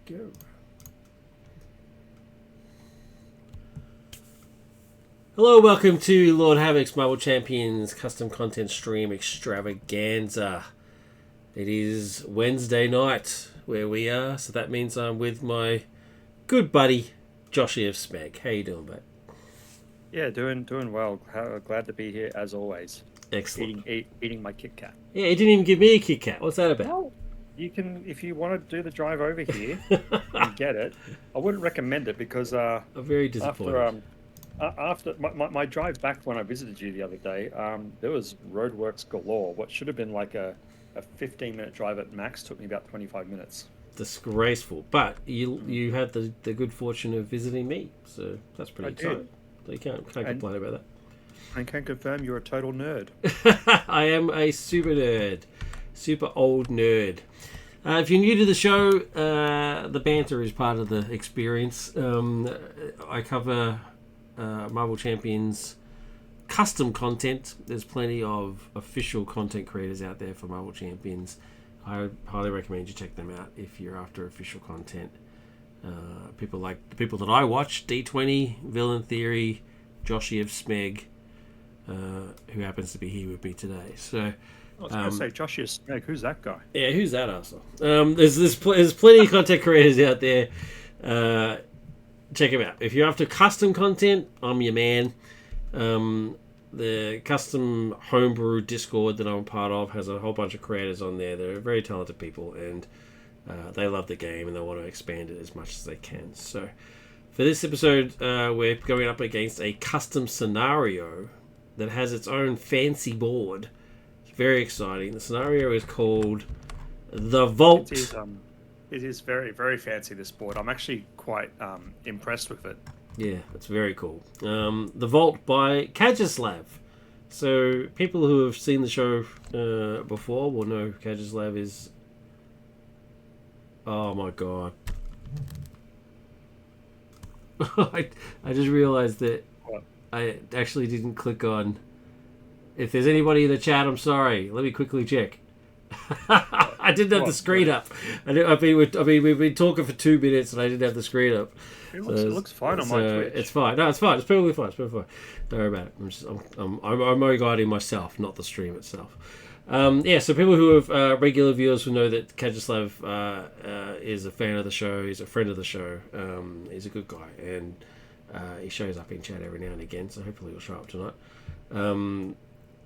Go. Hello, welcome to Lord Havoc's Marvel Champions custom content stream extravaganza. It is Wednesday night where we are, so that means I'm with my good buddy Joshy of Smeg. How you doing, mate? Yeah, doing well. Glad to be here as always. Excellent. Eating my Kit Kat. Yeah, he didn't even give me a Kit Kat. What's that about? Well, you can if you want to do the drive over here and get it. I wouldn't recommend it because I'm very disappointed. after my drive back when I visited you the other day, there was roadworks galore. What should have been like a 15-minute drive at max took me about 25 minutes. Disgraceful. But you had the good fortune of visiting me, so that's pretty exciting. So you can't complain about that. I can confirm you're a total nerd. I am a super nerd. Super old nerd. If you're new to the show, the banter is part of the experience. I cover Marvel Champions custom content. There's plenty of official content creators out there for Marvel Champions. I highly recommend you check them out if you're after official content. People like the people that I watch, D20, Villain Theory, Joshy of Smeg, who happens to be here with me today. So I was going to say, Joshy of Smeg, who's that guy? Yeah, who's that asshole? There's plenty of content creators out there. Check them out. If you're after custom content, I'm your man. The custom homebrew Discord that I'm a part of has a whole bunch of creators on there. They're very talented people, and they love the game and they want to expand it as much as they can. So for this episode, we're going up against a custom scenario that has its own fancy board. It's very exciting. The scenario is called The Vault. It is very, very fancy, this board. I'm actually quite impressed with it. Yeah, it's very cool. The Vault by Kajislav. So people who have seen the show before will know who Kajislav is. Oh my god. I just realized that I actually didn't click on. If there's anybody in the chat, I'm sorry. Let me quickly check. I didn't have the screen up. We've been talking for 2 minutes and I didn't have the screen up. It looks fine on my Twitch. It's fine. No, it's fine. It's perfectly fine. Don't worry about it. I'm only guiding myself, not the stream itself. So people who have regular viewers will know that Kajislav is a fan of the show. He's a friend of the show. He's a good guy, and he shows up in chat every now and again. So hopefully he'll show up tonight.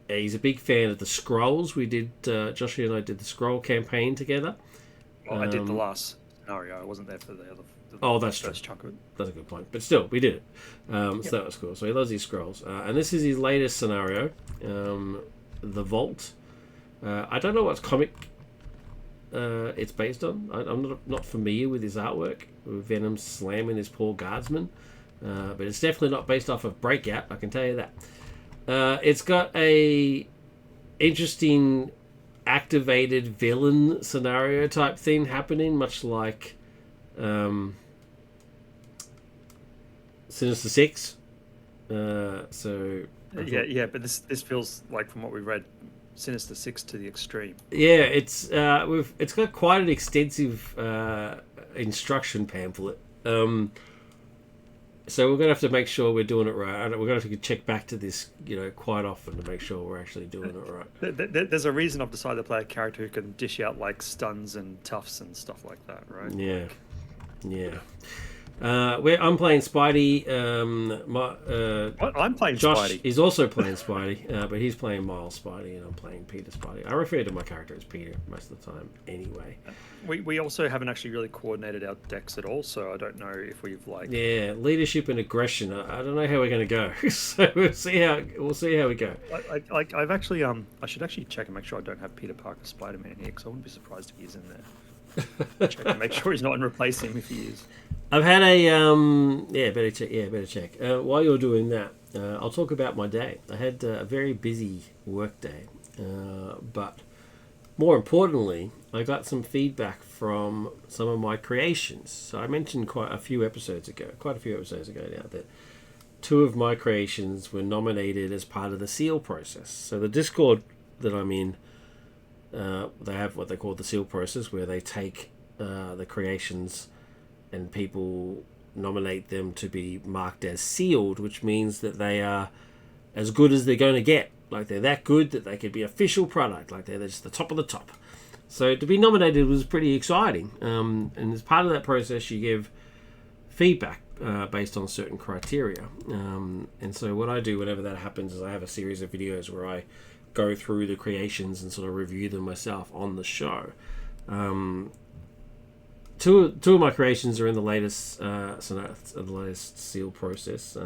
He's a big fan of the Scrolls. We did Joshua and I did the Scroll campaign together. Well, I did the last scenario. I wasn't there for the other. That's first true. Chunk of it. That's a good point. But still, we did it. So that was cool. So he loves these Scrolls. And this is his latest scenario, The Vault. I don't know what comic it's based on. I'm not familiar with his artwork, with Venom slamming his poor guardsman. But it's definitely not based off of Breakout, I can tell you that. It's got a interesting activated villain scenario type thing happening, much like Sinister Six. But this feels like, from what we read, Sinister Six to the extreme. Yeah, it's got quite an extensive instruction pamphlet. So we're gonna have to make sure we're doing it right. We're gonna have to check back to this, quite often to make sure we're actually doing it right. There's a reason I've decided to play a character who can dish out like stuns and toughs and stuff like that, right? Yeah, yeah. I'm playing Spidey. I'm playing Josh Spidey. is also playing Spidey, but he's playing Miles Spidey, and I'm playing Peter Spidey. I refer to my character as Peter most of the time, anyway. We also haven't actually really coordinated our decks at all, so I don't know if we've leadership and aggression. I don't know how we're going to go, so we'll see how we go. I've actually I should actually check and make sure I don't have Peter Parker Spider-Man here, because I wouldn't be surprised if he's in there. Check and make sure he's not and replace him if he is. I've had a better check. While you're doing that, I'll talk about my day. I had a very busy work day, but more importantly, I got some feedback from some of my creations. So I mentioned quite a few episodes ago now, that 2 of my creations were nominated as part of the seal process. So the Discord that I'm in, they have what they call the seal process, where they take the creations and people nominate them to be marked as sealed, which means that they are as good as they're going to get. Like, they're that good that they could be official product. Like, they're just the top of the top. So to be nominated was pretty exciting. And as part of that process, you give feedback based on certain criteria. And so what I do whenever that happens is I have a series of videos where I go through the creations and sort of review them myself on the show. Two of my creations are in the latest seal process.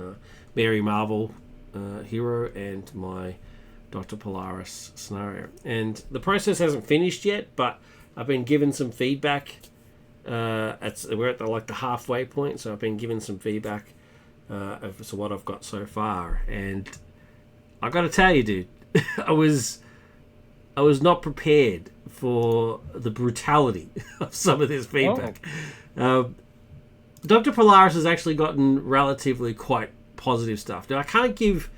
Mary Marvel Hero and my Dr. Polaris scenario. And the process hasn't finished yet, but I've been given some feedback. We're at the halfway point, so I've been given some feedback as to what I've got so far. And I got to tell you, dude, I was not prepared for the brutality of some of this feedback. Dr. Polaris has actually gotten relatively quite positive stuff. Now I can't give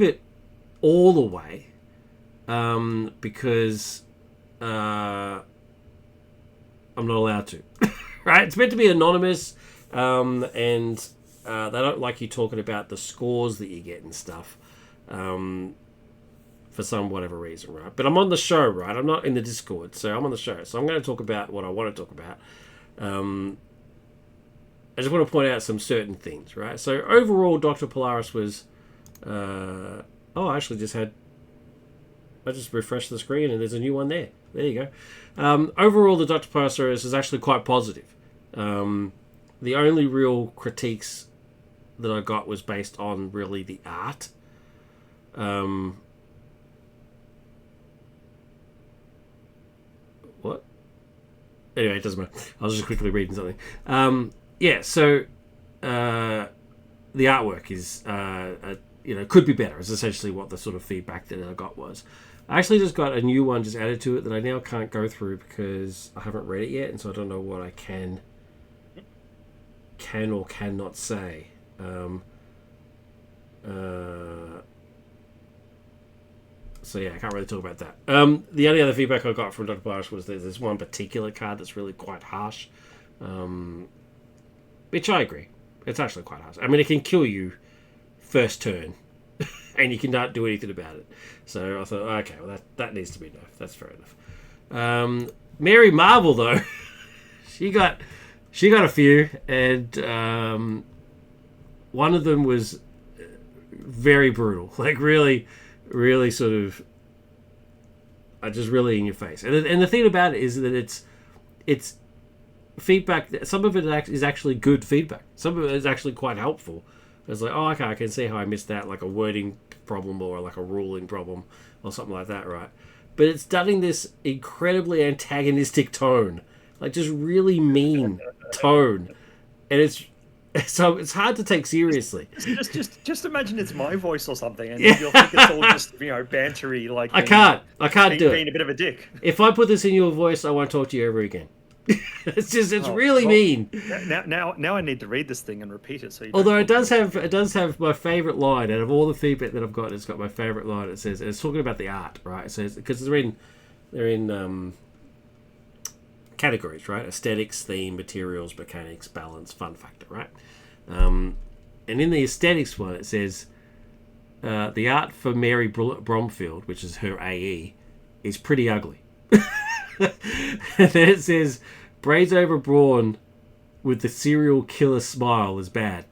it all away because I'm not allowed to. Right? It's meant to be anonymous, and they don't like you talking about the scores that you get and stuff. For some whatever reason, right? But I'm on the show, right? I'm not in the Discord, so I'm on the show. So I'm going to talk about what I want to talk about. I just want to point out some certain things, right? So overall, Dr. Polaris was... I just refreshed the screen and there's a new one there. There you go. Overall, the Dr. Polaris is actually quite positive. The only real critiques that I got was based on really the art. What? Anyway, it doesn't matter. I was just quickly reading something. So the artwork is, could be better. Is essentially what the sort of feedback that I got was. I actually just got a new one just added to it that I now can't go through because I haven't read it yet, and so I don't know what I can or cannot say. So yeah, I can't really talk about that. The only other feedback I got from Dr. Polaris was there's this one particular card that's really quite harsh, which I agree. It's actually quite harsh. I mean, it can kill you first turn, and you cannot do anything about it. So I thought, okay, well that needs to be nerfed. That's fair enough. Mary Marvel though, she got a few, and one of them was very brutal, like really sort of just really in your face. And the thing about it is that it's feedback. Some of it is actually good feedback. Some of it is actually quite helpful. It's like, oh, okay, I can see how I missed that, like a wording problem or like a ruling problem or something like that, right? But it's done in this incredibly antagonistic tone, like just really mean tone, and it's hard to take seriously. Just imagine it's my voice or something, and you'll think it's all just bantery. Like I can't do it. Being a bit of a dick. If I put this in your voice, I won't talk to you ever again. It's really mean. Now I need to read this thing and repeat it. Although it does have my favorite line out of all the feedback that I've got. It's got my favorite line. It says, and it's talking about the art, right? It says because they're in categories, right? Aesthetics, theme, materials, mechanics, balance, fun factor, right? And in the aesthetics one, it says the art for Mary Bromfield, which is her AE, is pretty ugly. And then it says braids over brawn with the serial killer smile is bad.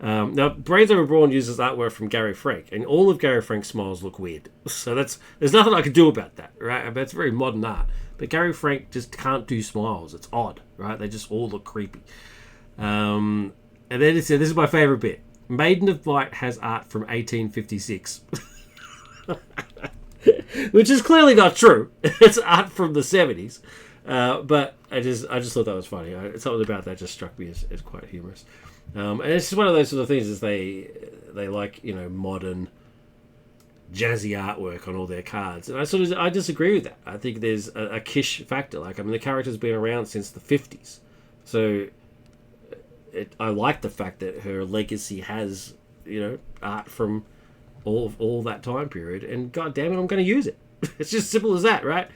Now, braids over brawn uses artwork from Gary Frank, and all of Gary Frank's smiles look weird. So there's nothing I can do about that, right? I mean, it's very modern art, but Gary Frank just can't do smiles. It's odd, right? They just all look creepy. And then it said, this is my favorite bit. Maiden of Might has art from 1856. Which is clearly not true. It's art from the 70s. But I just thought that was funny. Something about that just struck me as quite humorous. And it's just one of those sort of things is they like, modern jazzy artwork on all their cards. And I disagree with that. I think there's a Kish factor. Like, I mean, the character's been around since the 50s. So I like the fact that her legacy has, art from all that time period, and god damn it, I'm going to use it. It's just simple as that, right?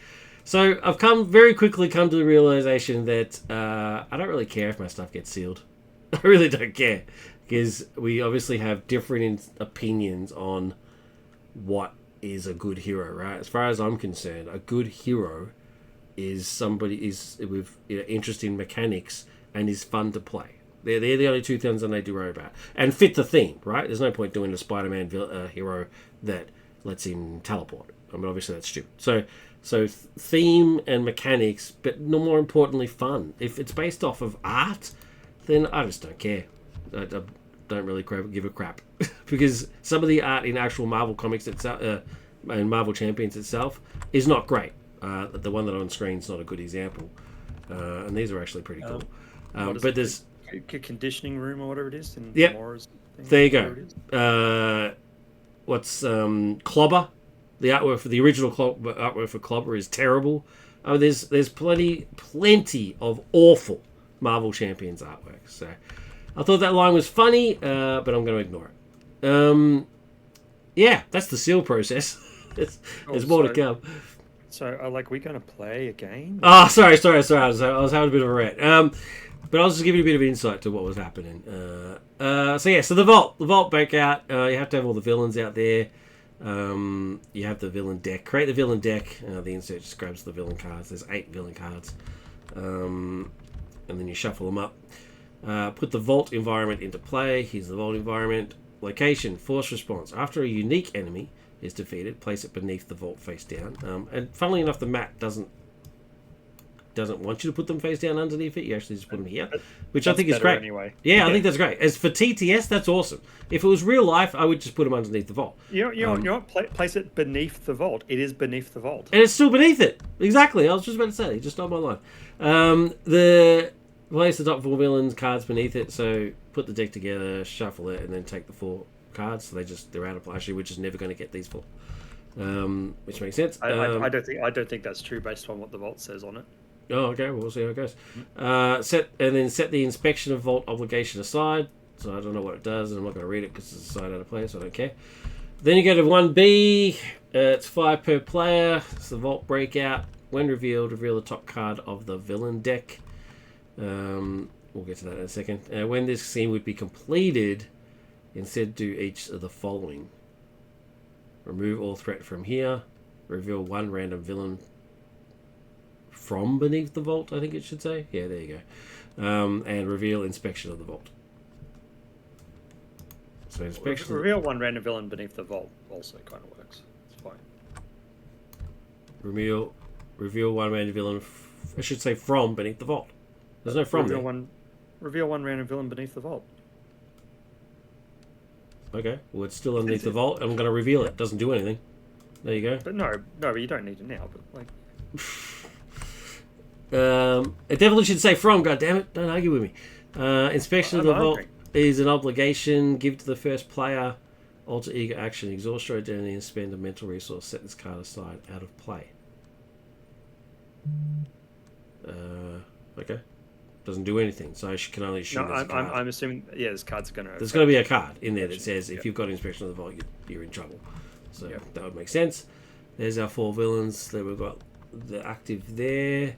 So I've very quickly come to the realization that I don't really care if my stuff gets sealed. I really don't care, because we obviously have different opinions on what is a good hero, right? As far as I'm concerned, a good hero is somebody is with interest in mechanics and is fun to play. They're the only two things I need to worry about. And fit the theme, right? There's no point doing a Spider-Man hero that lets him teleport. I mean, obviously that's stupid. So theme and mechanics, but no more importantly, fun. If it's based off of art, then I just don't care. I don't really give a crap. Because some of the art in actual Marvel comics itself, and Marvel Champions itself, is not great. The one that on screen is not a good example. And these are actually pretty cool. But there's conditioning room or whatever it is. Yep. There you go. What's Clobber? The artwork for the original artwork for Clobber is terrible. There's plenty of awful Marvel Champions artwork. So I thought that line was funny, but I'm going to ignore it. Yeah, that's the seal process. There's more to come. So, we going to play a game? Oh, sorry. I was having a bit of a rant. But I was just giving you a bit of insight to what was happening. So the Vault breakout. You have to have all the villains out there. You have the villain deck. Create the villain deck. The insert just grabs the villain cards. There's 8 villain cards. And then you shuffle them up. Put the Vault environment into play. Here's the Vault environment. Location, force response. After a unique enemy is defeated, place it beneath the Vault face down. And funnily enough, the map doesn't want you to put them face down underneath it. You actually just put them here, which I think is great. Anyway. Yeah, I think that's great. As for TTS, that's awesome. If it was real life, I would just put them underneath the Vault. You know, place it beneath the Vault. It is beneath the Vault. And it's still beneath it. Exactly. I was just about to say, just on my line. The place the top 4 villains cards beneath it. So put the deck together, shuffle it, and then take the 4 cards. So they're out of play. Actually, we're just never going to get these 4. Which makes sense. I don't think that's true based on what the Vault says on it. Oh, okay. Well, we'll see how it goes. Set the inspection of Vault obligation aside. So I don't know what it does, and I'm not going to read it because it's a side out of play, so I don't care. Then you go to 1B. It's 5 per player. It's the Vault breakout. When revealed, reveal the top card of the villain deck. We'll get to that in a second. When this scene would be completed, instead do each of the following. Remove all threat from here. Reveal 1 random villain from beneath the Vault, I think it should say. Yeah, there you go. And reveal inspection of the Vault. So inspection. Reveal 1 random villain beneath the Vault also kind of works. It's fine. Reveal 1 random villain. I should say from beneath the Vault. There's no from there. Reveal 1 random villain beneath the Vault. Okay. Well, it's still underneath the Vault. I'm going to reveal it. It doesn't do anything. There you go. But no, you don't need it now. But it definitely should say from, goddammit. Don't argue with me. Inspection of the Vault is an obligation. Give to the first player. Alter ego action. Exhaust your identity and spend a mental resource. Set this card aside. Out of play. Okay. Doesn't do anything. So she can only assume there's a card. I'm assuming, this card's going to... There's going to be a card in there that says if you've got inspection of the Vault, you're in trouble. So that would make sense. There's our 4 villains. Then we've got the active there.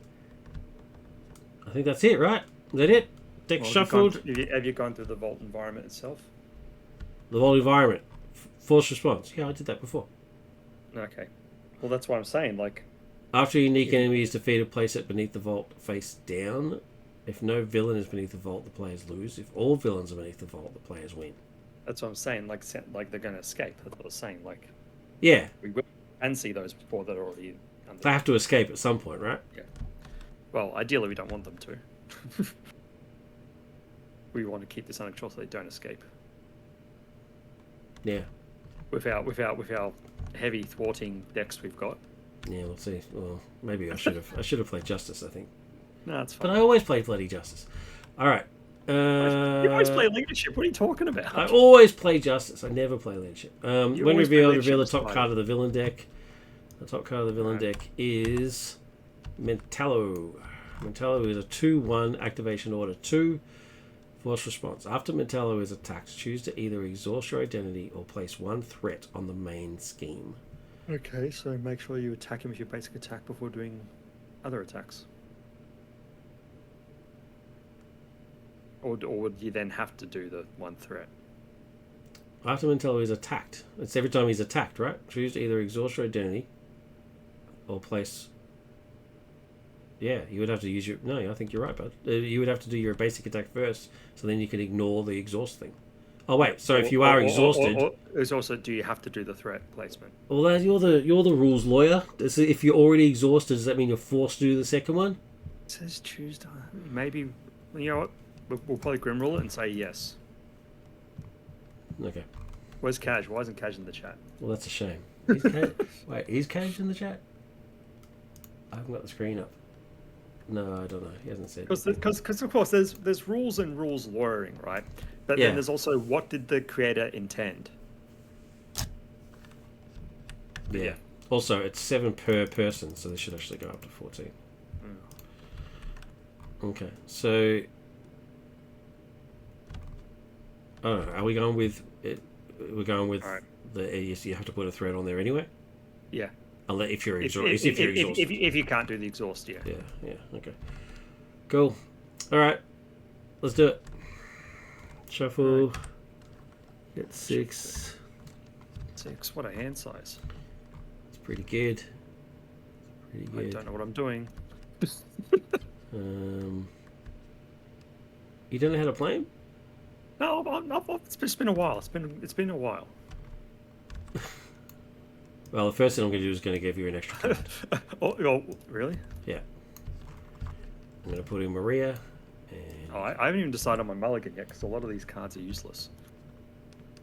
I think that's it, right? Is that it? Deck shuffled. Have you gone through the Vault environment itself? The Vault environment. Force response. Yeah, I did that before. Okay. Well, that's what I'm saying. After a unique enemy is defeated, place it beneath the Vault face down. If no villain is beneath the Vault, the players lose. If all villains are beneath the Vault, the players win. That's what I'm saying. Like they're going to escape. That's what I was saying. Yeah. We will and see those before they're already under. They have to escape at some point, right? Yeah. Well, ideally, we don't want them to. We want to keep this under control so they don't escape. Yeah. With our heavy thwarting decks we've got. Yeah, we'll see. Well, maybe I should have played Justice, I think. No, that's fine. But I always play bloody Justice. All right. You always play Leadership. What are you talking about? I always play Justice. I never play Leadership. When revealed, reveal the top card of the villain deck. The top card of the villain deck is Mentallo. Mentallo is a 2/1 activation order 2. Force response. After Mentallo is attacked, choose to either exhaust your identity or place 1 threat on the main scheme. Okay, so make sure you attack him with your basic attack before doing other attacks. Or would you then have to do the one threat? After until he's attacked. It's every time he's attacked, right? Choose either exhaust your identity or place. Yeah, you would have to use your. No, I think you're right, bud. You would have to do your basic attack first, so then you can ignore the exhaust thing. Oh wait, so if you are exhausted, it's also, do you have to do the threat placement? well, you're the rules lawyer. If you're already exhausted, does that mean you're forced to do the second one? It says Tuesday. Maybe, you know what? We'll probably grim rule it and say yes. Okay. Where's Kaj? Why isn't Kaj in the chat? Well, that's a shame. Wait, is Kaj in the chat? I haven't got the screen up. No, I don't know. He hasn't said. Because of course there's rules and rules lawyering, right? But then there's also, what did the creator intend? Yeah. Also, it's 7 per person, so they should actually go up to 14. Okay, so I don't know. Are we going with it? We're going with you have to put a thread on there anyway. Yeah. Unless if you're exhausted. If you can't do the exhaust, yeah. Yeah. Okay. Cool. All right. Let's do it. Shuffle. Get 6. 6. What a hand size. It's pretty good. I don't know what I'm doing. You don't know how to play him? No, it's just been a while. It's been a while. Well, the first thing I'm going to do is going to give you an extra card. Oh, really? Yeah. I'm going to put in Maria. And... Oh, I haven't even decided on my mulligan yet, because a lot of these cards are useless.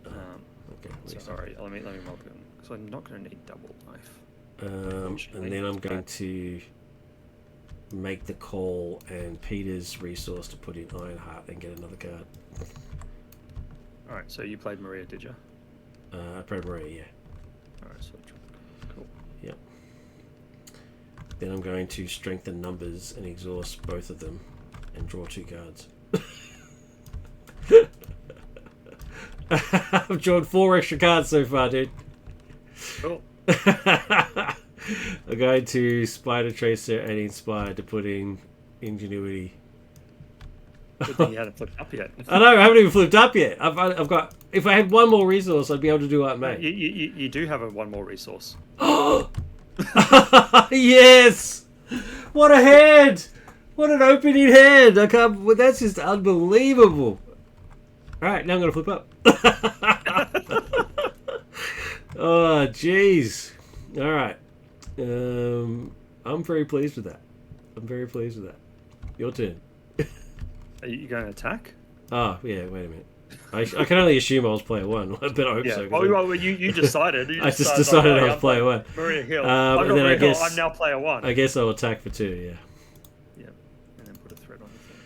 Okay. So sorry, let me mulligan, because I'm not going to need double knife. And then I'm going to make the call and Peter's resource to put in Ironheart and get another card. Alright, so you played Maria, did you? I played Maria, yeah. Alright, so cool. Yep. Then I'm going to strengthen numbers and exhaust both of them and draw 2 cards. I've drawn 4 extra cards so far, dude. Cool. I'm going to Spider Tracer and Inspire to put in Ingenuity. Good thing you hadn't flipped up yet. I know, I haven't even flipped up yet. I've got. If I had one more resource, I'd be able to do what I made. You do have one more resource. Oh! Yes! What a hand! What an opening hand! I can't. That's just unbelievable. All right, now I'm gonna flip up. Oh, jeez. All right. I'm very pleased with that. Your turn. Are you going to attack? Oh, yeah, wait a minute. I can only assume I was player 1, but I hope so. Well, you decided. I just decided I was player 1. Maria Hill. And then I guess I'm now player 1. I guess I'll attack for 2, yeah. Yep. And then put a thread on the thing.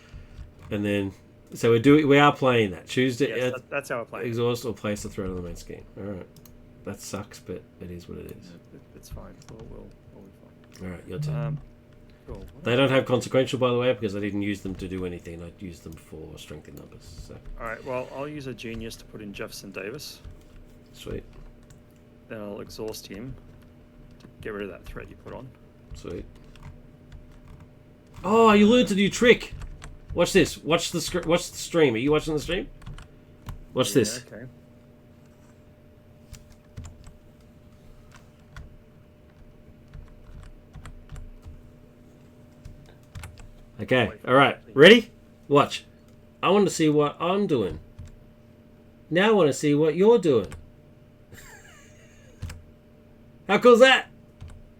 And then, so we are playing that. Choose to that's how we're playing. Exhaust or place the thread on the main scheme. Alright. That sucks, but it is what it is. It's fine. We'll be fine. Alright, your turn. Cool. They don't have consequential, by the way, because I didn't use them to do anything. I used them for strength in numbers. So. Alright, well, I'll use a genius to put in Jefferson Davis. Sweet. Then I'll exhaust him to get rid of that threat you put on. Sweet. Oh, you learned a new trick. Watch this. Watch the stream. Are you watching the stream? Watch this. Okay. Okay, alright. Ready? Watch. I want to see what I'm doing. Now I want to see what you're doing. How cool is that?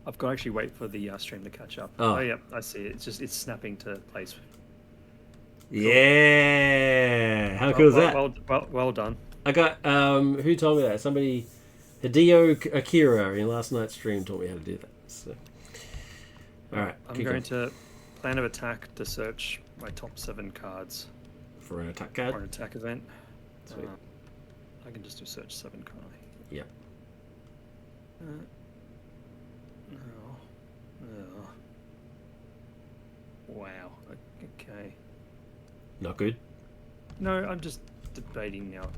I've got to actually wait for the stream to catch up. Oh, yeah, I see it. It's snapping to place. Cool. Yeah. How cool is that? Well done. I got, who told me that? Somebody, Hideo Akira in last night's stream taught me how to do that. So. Alright. I'm going to plan of attack to search my top 7 cards. For an attack card? For an attack event. Sweet. I can just do search 7 card. Yeah. No. Wow. Okay. Not good? No, I'm just debating now.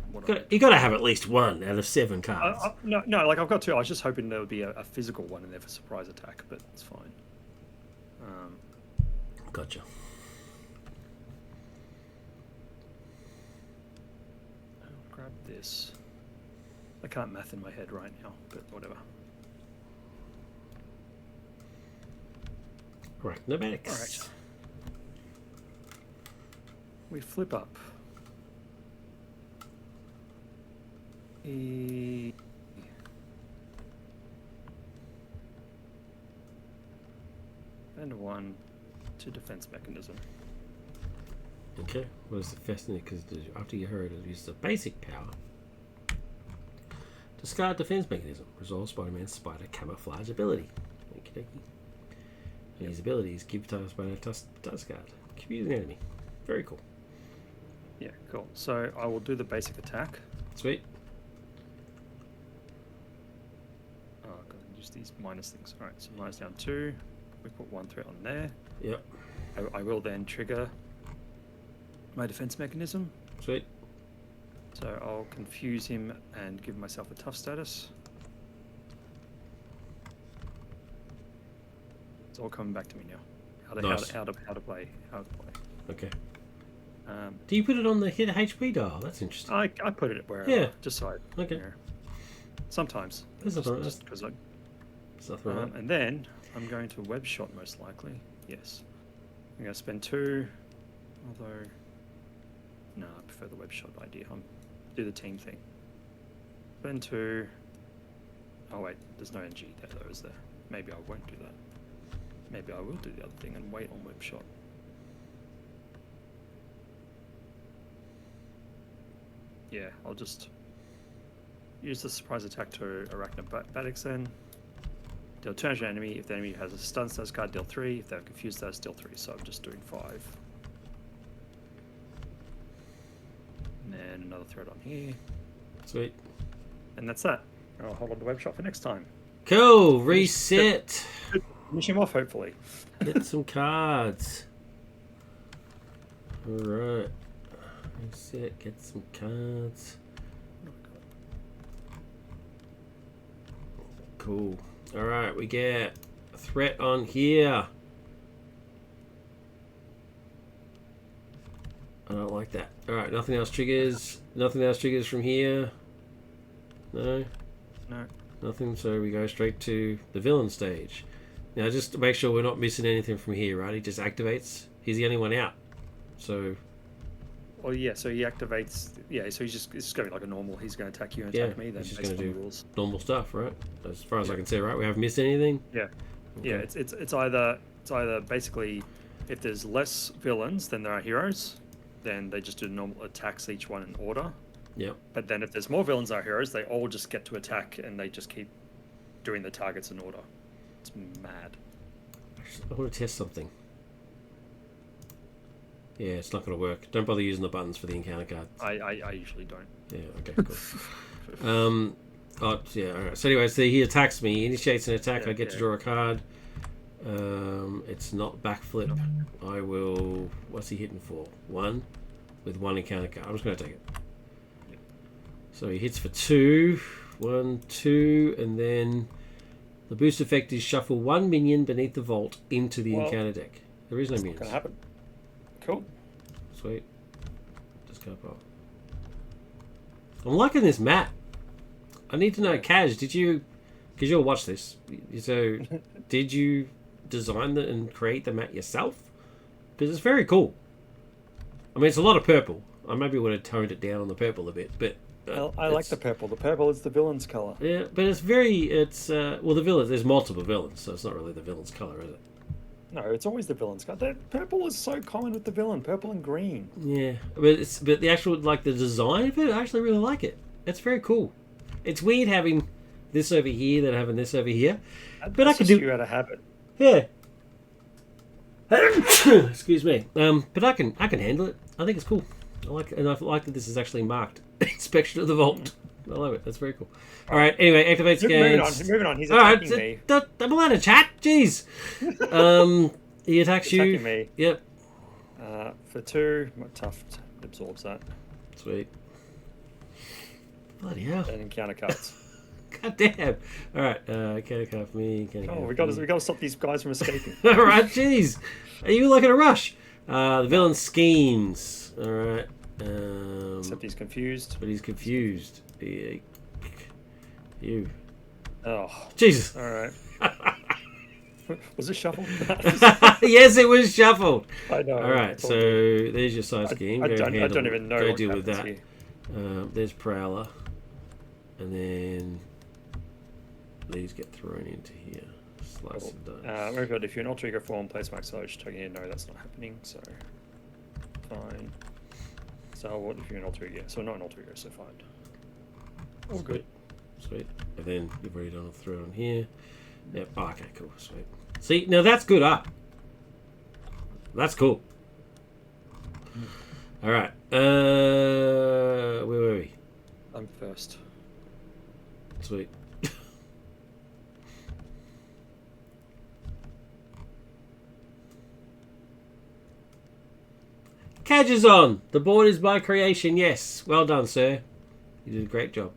You got to have at least one out of 7 cards. No, like I've got 2. I was just hoping there would be a physical one in there for surprise attack, but it's fine. Gotcha. I'll grab this. I can't math in my head right now, but whatever. Arachnomatics. All right. We flip up. And 1 to defense mechanism. Okay, what is the fascinating? Because after you heard it, use the basic power. Discard defense mechanism. Resolve Spider-Man's spider camouflage ability. Okie dokie. And his abilities give target spider discard. Confuse an enemy. Very cool. Yeah, cool. So I will do the basic attack. Sweet. Oh, I've got to use these minus things. Alright, so minus down 2. We put 1 threat on there. Yep. I will then trigger my defense mechanism. Sweet. So I'll confuse him and give myself a tough status. It's all coming back to me now. How to play. Okay. Do you put it on the hit HP dial? That's interesting. I put it wherever. Yeah. Just so I. Okay. You know, sometimes. That's Just because I. right. And then I'm going to web shot most likely. Yes. I'm going to spend 2. Although. No, I prefer the web shot idea. Do the team thing. Spend 2. Oh wait, there's no NG there though, is there? Maybe I won't do that. Maybe I will do the other thing and wait on web shot. Yeah, I'll just use the surprise attack to Arachnobatics then. Deal 2 damage to enemy. If the enemy has a stun status card, deal 3. If they're confused status, deal 3. So I'm just doing 5. And then another threat on here. Sweet. And that's that. I'll hold on to web shot for next time. Cool. Reset. Finish him off, hopefully. Get some cards. Alright. Reset. Get some cards. Cool. Alright, we get a threat on here. I don't like that. Alright, nothing else triggers. Nothing else triggers from here. No? No. Nothing, so we go straight to the villain stage. Now, just to make sure we're not missing anything from here, right? He just activates. He's the only one out. So... Well, yeah, so he activates... Yeah, so it's just going to be like a normal. He's going to attack you and attack me. Then he's just based going to on the do rules. normal stuff, right? As far as I can see, right? We haven't missed anything? Yeah. Okay. Yeah, it's either basically if there's less villains than there are heroes, then they just do normal attacks, each one in order. Yep. But then if there's more villains than heroes, they all just get to attack and they just keep doing the targets in order. It's mad. I want to test something. Yeah, it's not going to work. Don't bother using the buttons for the encounter cards. I usually don't. Yeah, okay, cool. Oh, yeah, alright. So anyway, so he attacks me. He initiates an attack. I get to draw a card. It's not backflip. I will... What's he hitting for? 1 with 1 encounter card. I'm just going to take it. So he hits for 2. 1, 2, and then the boost effect is shuffle 1 minion beneath the vault into the encounter deck. There is no minions. Gonna happen. Cool. Sweet. Just go up. I'm liking this map. I need to know, Kaz, did you... Because you'll watch this. So, did you design and create the map yourself? Because it's very cool. I mean, it's a lot of purple. I maybe would have toned it down on the purple a bit, but... I like the purple. The purple is the villain's color. Yeah, but it's very... well, the villains... There's multiple villains, so it's not really the villain's color, is it? No, it's always the villain's color. That purple is so common with the villain. Purple and green. Yeah, but the actual, like, the design of it, I actually really like it. It's very cool. It's weird having this over here than having this over here. But I can do... you out of habit. Yeah. Excuse me. But I can handle it. I think it's cool. I like that this is actually marked inspection of the vault. I love it. That's very cool. All right. Anyway, activates games. Moving on. He's attacking me. I'm allowed to chat. Jeez. He attacks you. Attacking me. Yep. For 2, my tough absorbs that. Sweet. Bloody hell. And encounter cards. God damn. All right. Can I for me? Oh, we got to stop these guys from escaping. All right. Jeez. Are you like in a rush? The villain schemes. All right. Except he's confused. But he's confused. You. Oh. Jesus. All right. Was it shuffled? Yes, it was shuffled. I know. All right. So there's your side scheme. I don't even know. Go what deal with that. here. There's Prowler. And then these get thrown into here. Slice and dice. Very good. If you're in alter ego form, place max knowledge token here. No, that's not happening. So fine. So what if you're in alter ego? So not an alter ego, so fine. Oh, good. Sweet. And then you've already done a throw on here. Yep. Oh, okay, cool. Sweet. See, now that's good up. That's cool. All right. Where were we? I'm first. Sweet. Kaj is on. The board is by creation. Yes. Well done, sir. You did a great job.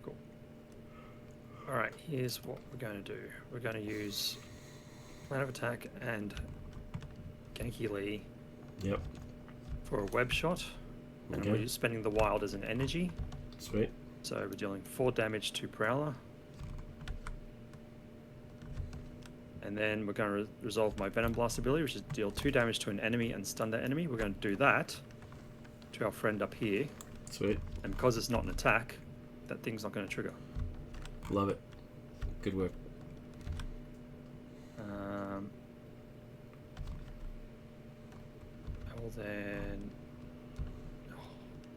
Cool. All right, here's what we're going to do. We're going to use Plan of Attack and Genki Lee. Yep. For a web shot. And we're spending the wild as an energy. Sweet. So we're dealing 4 damage to Prowler. And then we're going to resolve my Venom Blast ability, which is deal 2 damage to an enemy and stun that enemy. We're going to do that to our friend up here. Sweet. And because it's not an attack, that thing's not going to trigger. Love it. Good work. Well then,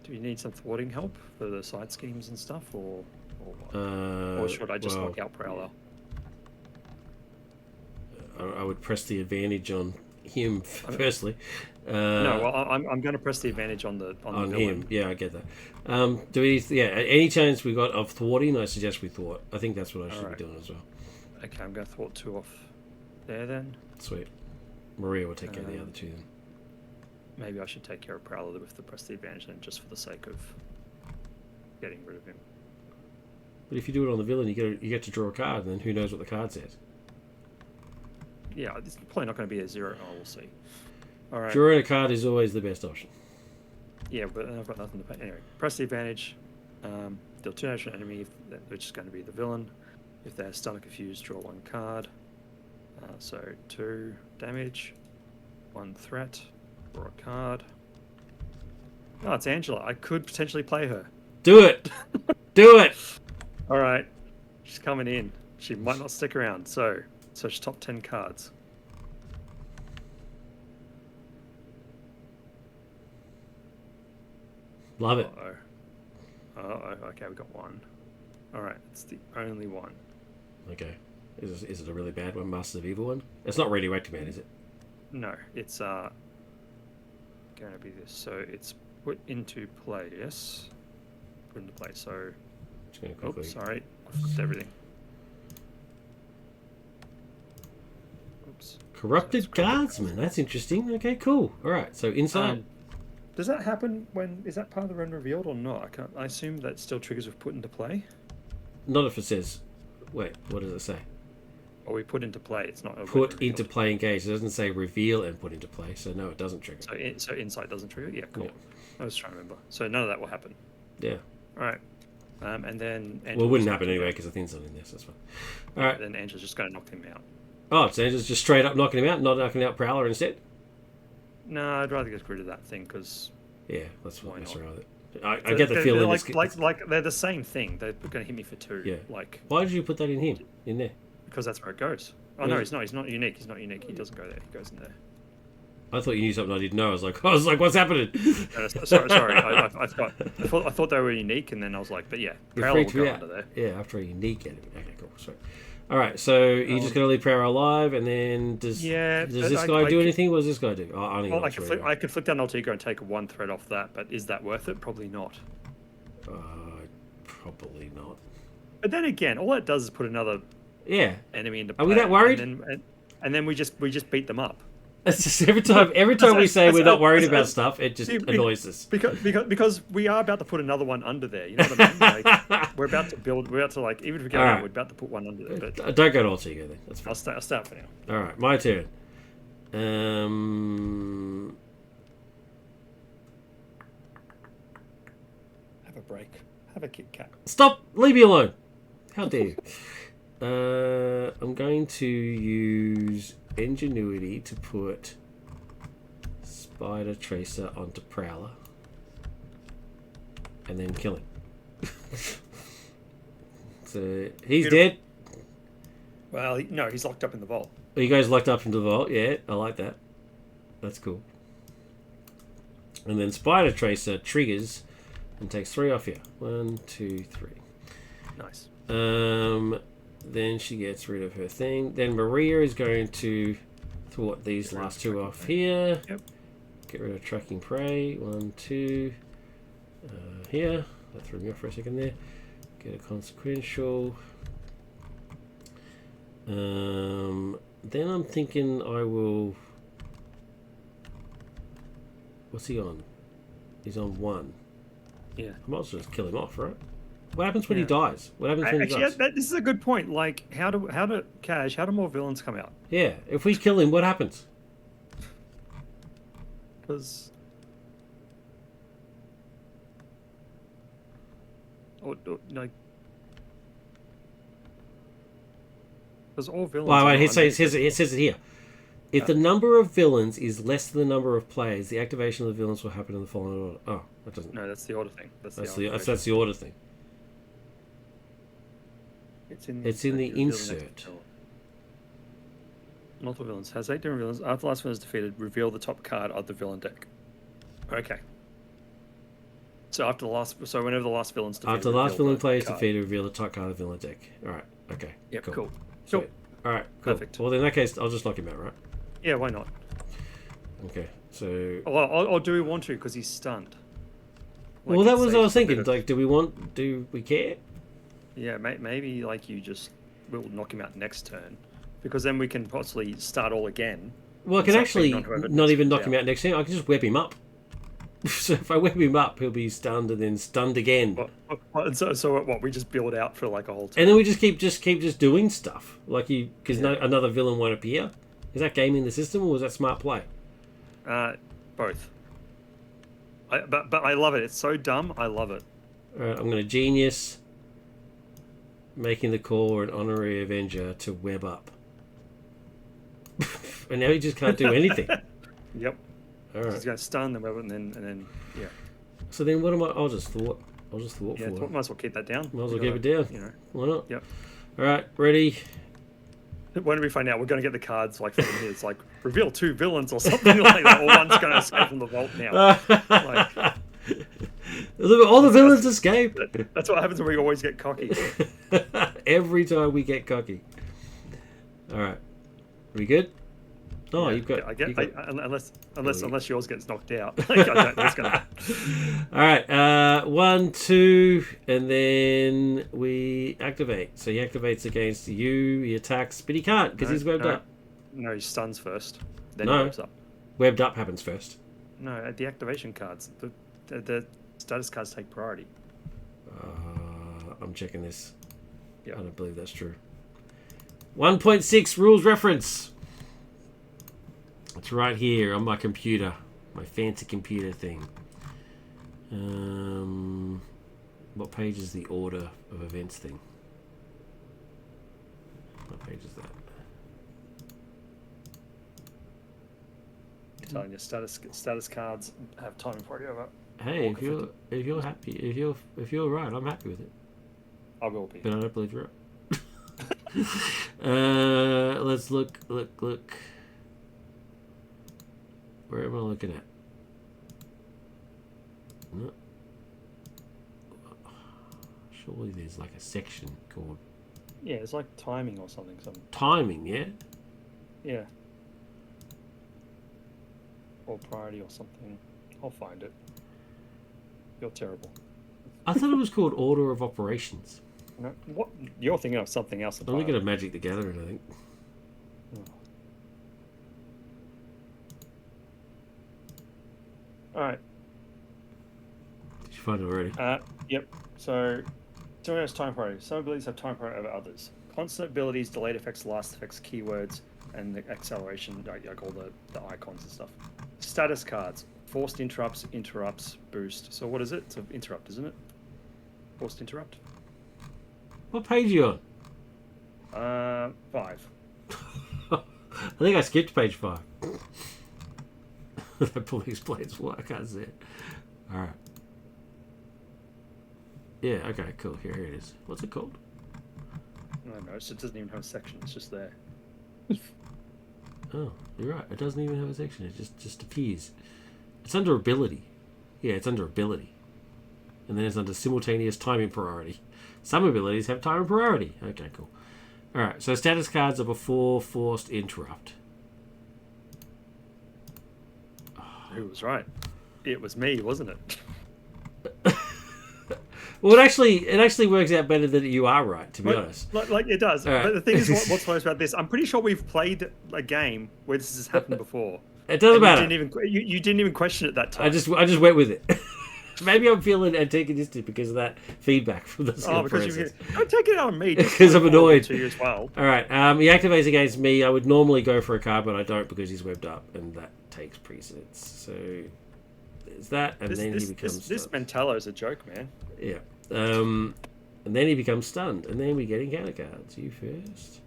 do you need some thwarting help for the side schemes and stuff, or what? Or should I just knock out Prowler? I would press the advantage on him firstly. No, well, I'm going to press the advantage on the villain. Him. Yeah, I get that. Do we? Yeah, any chance we got of thwarting? I suggest we thwart. I think that's what I should be doing as well. Okay, I'm going to thwart 2 off there then. Sweet. Maria will take care of the other 2 then. Maybe I should take care of Prowler with the press the advantage then, just for the sake of getting rid of him. But if you do it on the villain, you get to draw a card, and then who knows what the card says? Yeah, it's probably not going to be a 0. Oh, we'll see. All right. Drawing a card is always the best option. Yeah, but I've got nothing to pay. Anyway, press the advantage. Deal 2 damage to an enemy, which is going to be the villain. If they're stunned or confused, draw 1 card. So 2 damage, 1 threat, draw a card. Oh, it's Angela. I could potentially play her. Do it. Do it. All right. She's coming in. She might not stick around. So she's top 10 cards. Love it. Okay, we got 1. All right, it's the only one. Okay. Is it a really bad one, Masters of Evil one? It's not Radioactive Man, is it? No, it's going to be this. So it's put into play, yes? Put into play, so... Just gonna quickly... Oops, sorry. I flipped everything. Oops. Corrupted Guardsman. That's interesting. Okay, cool. All right, so inside... does that happen when... Is that part of the run revealed or not? I assume that still triggers with put into play? Not if it says... Wait, what does it say? Or we put into play. It's not... Put into play engaged. It doesn't say reveal and put into play, so no, it doesn't trigger. So inside doesn't trigger? Yeah, cool. Yeah. I was trying to remember. So none of that will happen. Yeah. All right. And then... Well, it wouldn't happen anyway because the thing's not in this. That's fine. All right. Then Angela's just going to knock him out. Oh, so Angela's just straight up knocking him out, not knocking out Prowler instead? No, I'd rather get rid of that thing because... Yeah, let's mess not? around with it. I get the feeling like they're the same thing. They're going to hit me for 2. Yeah. Like, why did you put that in him? In there? because that's where it goes. Oh no, he's not. He's not unique. He's not unique. He doesn't go there. He goes in there. I thought you knew something I didn't know. I was like, what's happening? No, sorry. I thought they were unique, and then I was like, but yeah, Prowler will go under there. Yeah, after a unique enemy. Okay, cool. Sweet. All right, so you're just going to leave Prowler alive, and then does this guy do anything? What does this guy do? I could flick down Alter Ego and take 1 thread off that, but is that worth it? Probably not. Probably not. But then again, all it does is put another Yeah. enemy into Are play. we that worried? And then we just beat them up. It's just every time we say we're not worried about stuff, it just annoys us. Because we are about to put another one under there. You know what I mean? Like, we're about to build. We're about to, like, even if we go down, we're about to put one under there. But don't go to alter ego then. That's fine. I'll start for now. All right, my turn. Have a break. Have a Kit Kat. Stop! Leave me alone. How dare you? I'm going to use Ingenuity to put Spider Tracer onto Prowler. And then kill him. So, he's dead. Well, no, he's locked up in the vault. Are you guys locked up into the vault? Yeah, I like that. That's cool. And then Spider Tracer triggers and takes 3 off here. 1, 2, 3. Nice. Then she gets rid of her thing. Then Maria is going to thwart these last 2 off here. Yep. Get rid of tracking prey. 1, 2. Here. That threw me off for a second there. Get a consequential. Then I'm thinking I will... What's he on? He's on 1. Yeah. I might as well just kill him off, right? What happens when he dies? What happens when he dies? This is a good point. Like, how do more villains come out? Yeah, if we kill him, what happens? Because... like... Because all villains... Wait, it says it here. If the number of villains is less than the number of players, the activation of the villains will happen in the following order. Oh, that doesn't... No, that's the order thing. That's the order thing. It's in the insert. Multiple villains. Has 8 different villains. After the last villain is defeated, reveal the top card of the villain deck. Okay. So whenever the last villain's defeated... After the last villain player is defeated, reveal the top card of the villain deck. Alright, okay. Yep, cool. Alright, cool. Perfect. Well, in that case, I'll just lock him out, right? Yeah, why not? Okay, so... Or do we want to, because he's stunned? Well, that was what I was thinking. Like, do we care? Yeah, maybe like we'll knock him out next turn, because then we can possibly start all again. Well, I can actually not even knock him out next turn. I can just web him up. So if I web him up, he'll be stunned and then stunned again. So what? We just build out for like a whole turn, and then we just keep doing stuff like because another villain won't appear. Is that gaming the system or was that smart play? Both. But I love it. It's so dumb. I love it. All right, I'm going to genius. Making the call or an honorary Avenger to web up. And now he just can't do anything. Yep. All right. He's going to stun them and then yeah. So then what am I? I'll just thwart for it. Might as well keep that down. Might as well keep it down. You know. Why not? Yep. All right, ready? When do we find out? We're going to get the cards like from here. It's like reveal 2 villains or something like that. Or one's going to escape from the vault now. Look, all the villains escape. That's what happens when we always get cocky. Every time we get cocky. All right, are we good? Oh, unless yours gets knocked out. Like, I don't know what's going to happen. All right, 1, 2, and then we activate. So he activates against you. He attacks, but he can't because he's webbed up. No, he stuns first. Then he webs up. Webbed up happens first. No, at the activation cards, the status cards take priority. I'm checking this. Yep. I don't believe that's true. 1.6 rules reference. It's right here on my computer, my fancy computer thing. What page is the order of events thing? What page is that? You're telling your status cards have time priority over. Hey, if you're happy, if you're right, I'm happy with it. I will be. But I don't believe you're right. Let's look. Where am I looking at? No. Surely there's like a section called... Yeah, it's like timing or something. Timing, yeah? Yeah. Or priority or something. I'll find it. You're terrible. I thought it was called Order of Operations. No, what? You're thinking of something else. I'm thinking of Magic the Gathering, I think. All right. Did you find it already? Yep. So, someone has time priority. Some abilities have time priority over others. Constant abilities, delayed effects, last effects, keywords, and the acceleration, like all the icons and stuff. Status cards. Forced interrupts, boost. So what is it? It's an interrupt, isn't it? Forced interrupt. What page are you on? 5. I think I skipped page 5. That probably explains why I can't see it. Alright. Yeah, okay, cool. Here it is. What's it called? No, it doesn't even have a section. It's just there. Oh, you're right. It doesn't even have a section. It just appears. It's under ability. Yeah, it's under ability. And then it's under simultaneous timing priority. Some abilities have time and priority. Okay, cool. Alright, so status cards are before forced interrupt. Who was right? It was me, wasn't it? Well, it actually works out better that you are right, to be honest. Like it does. Right. But the thing is, what's worse about this? I'm pretty sure we've played a game where this has happened before. It doesn't matter. You didn't even question it that time. I just went with it. Maybe I'm feeling antagonistic because of that feedback from the because don't take it out on me. Because I'm annoyed. To you as well. All right. He activates against me. I would normally go for a card, but I don't because he's webbed up, and that takes precedence. So there's that, and then he becomes. This Mentallo is a joke, man. Yeah. And then he becomes stunned, and then we get encounter cards. You first,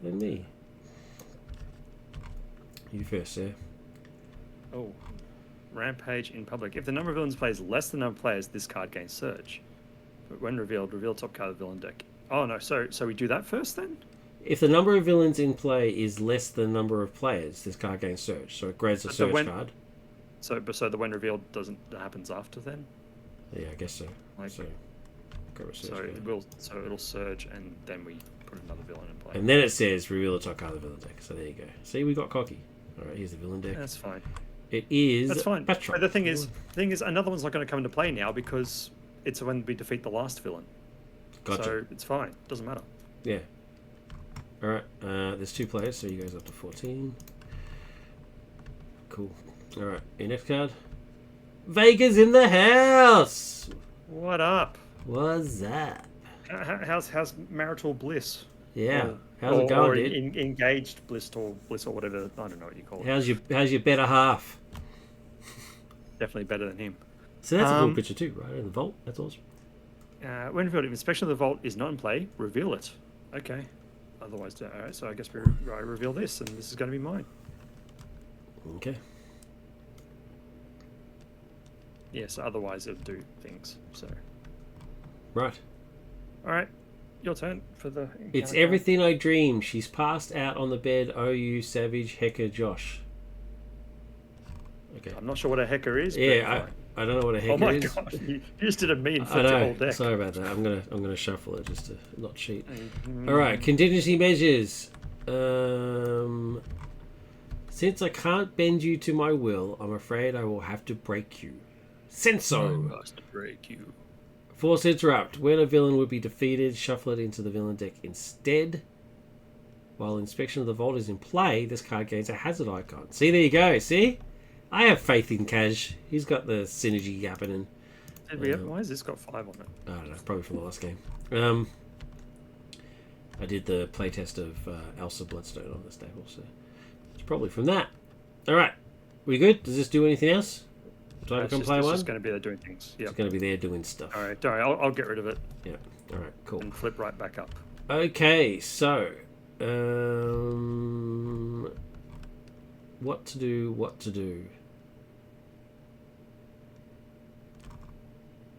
then me. You first, sir. Oh. Rampage in public. If the number of villains plays less than the number of players, this card gains surge. But when revealed, reveal top card of the villain deck. Oh no, so we do that first then? If the number of villains in play is less than the number of players, this card gains surge. So it grades a surge card. So the when revealed happens after then? Yeah, I guess so. It'll surge and then we put another villain in play. And then it says reveal the top card of the villain deck. So there you go. See, we got cocky. Alright, here's the villain deck. That's fine. It is. That's fine. Petra. But the thing is, another one's not going to come into play now because it's when we defeat the last villain. Gotcha. So it's fine. Doesn't matter. Yeah. All right. There's 2 players, so he goes up to 14. Cool. All right. Your next card. Vega's in the house. What up? What's up? How's marital bliss? Yeah. How's it going, dude? Engaged bliss or whatever. I don't know what you call it. How's your better half? Definitely better than him. So that's a cool picture too, right? In the vault. That's awesome. When revealed, if inspection of the vault is not in play, reveal it. Okay. Otherwise, alright. So I guess I reveal this, and this is going to be mine. Okay. Yes. Otherwise, it'll do things. So. Right. All right. Your turn for the. It's everything I dreamed. She's passed out on the bed. Oh, you savage hecker, Josh. Okay. I'm not sure what a hecker is. Yeah, I don't know what a hecker is. Oh my god! You just did a mean I know. whole deck. Sorry about that. I'm gonna shuffle it just to not cheat. All right. Contingency measures. Since I can't bend you to my will, I'm afraid I will have to break you. Senso. I must break you. Force interrupt. When a villain would be defeated, shuffle it into the villain deck instead. While inspection of the vault is in play, this card gains a hazard icon. See, there you go. See? I have faith in Kaj. He's got the synergy happening. Why has this got 5 on it? I don't know. Probably from the last game. I did the playtest of Elsa Bloodstone on this table, so it's probably from that. All right. We good? Does this do anything else? Do I come play one? It's just going to be there doing things. It's going to be there doing stuff. All right. I'll get rid of it. Yeah. All right. Cool. And flip right back up. Okay. So, what to do?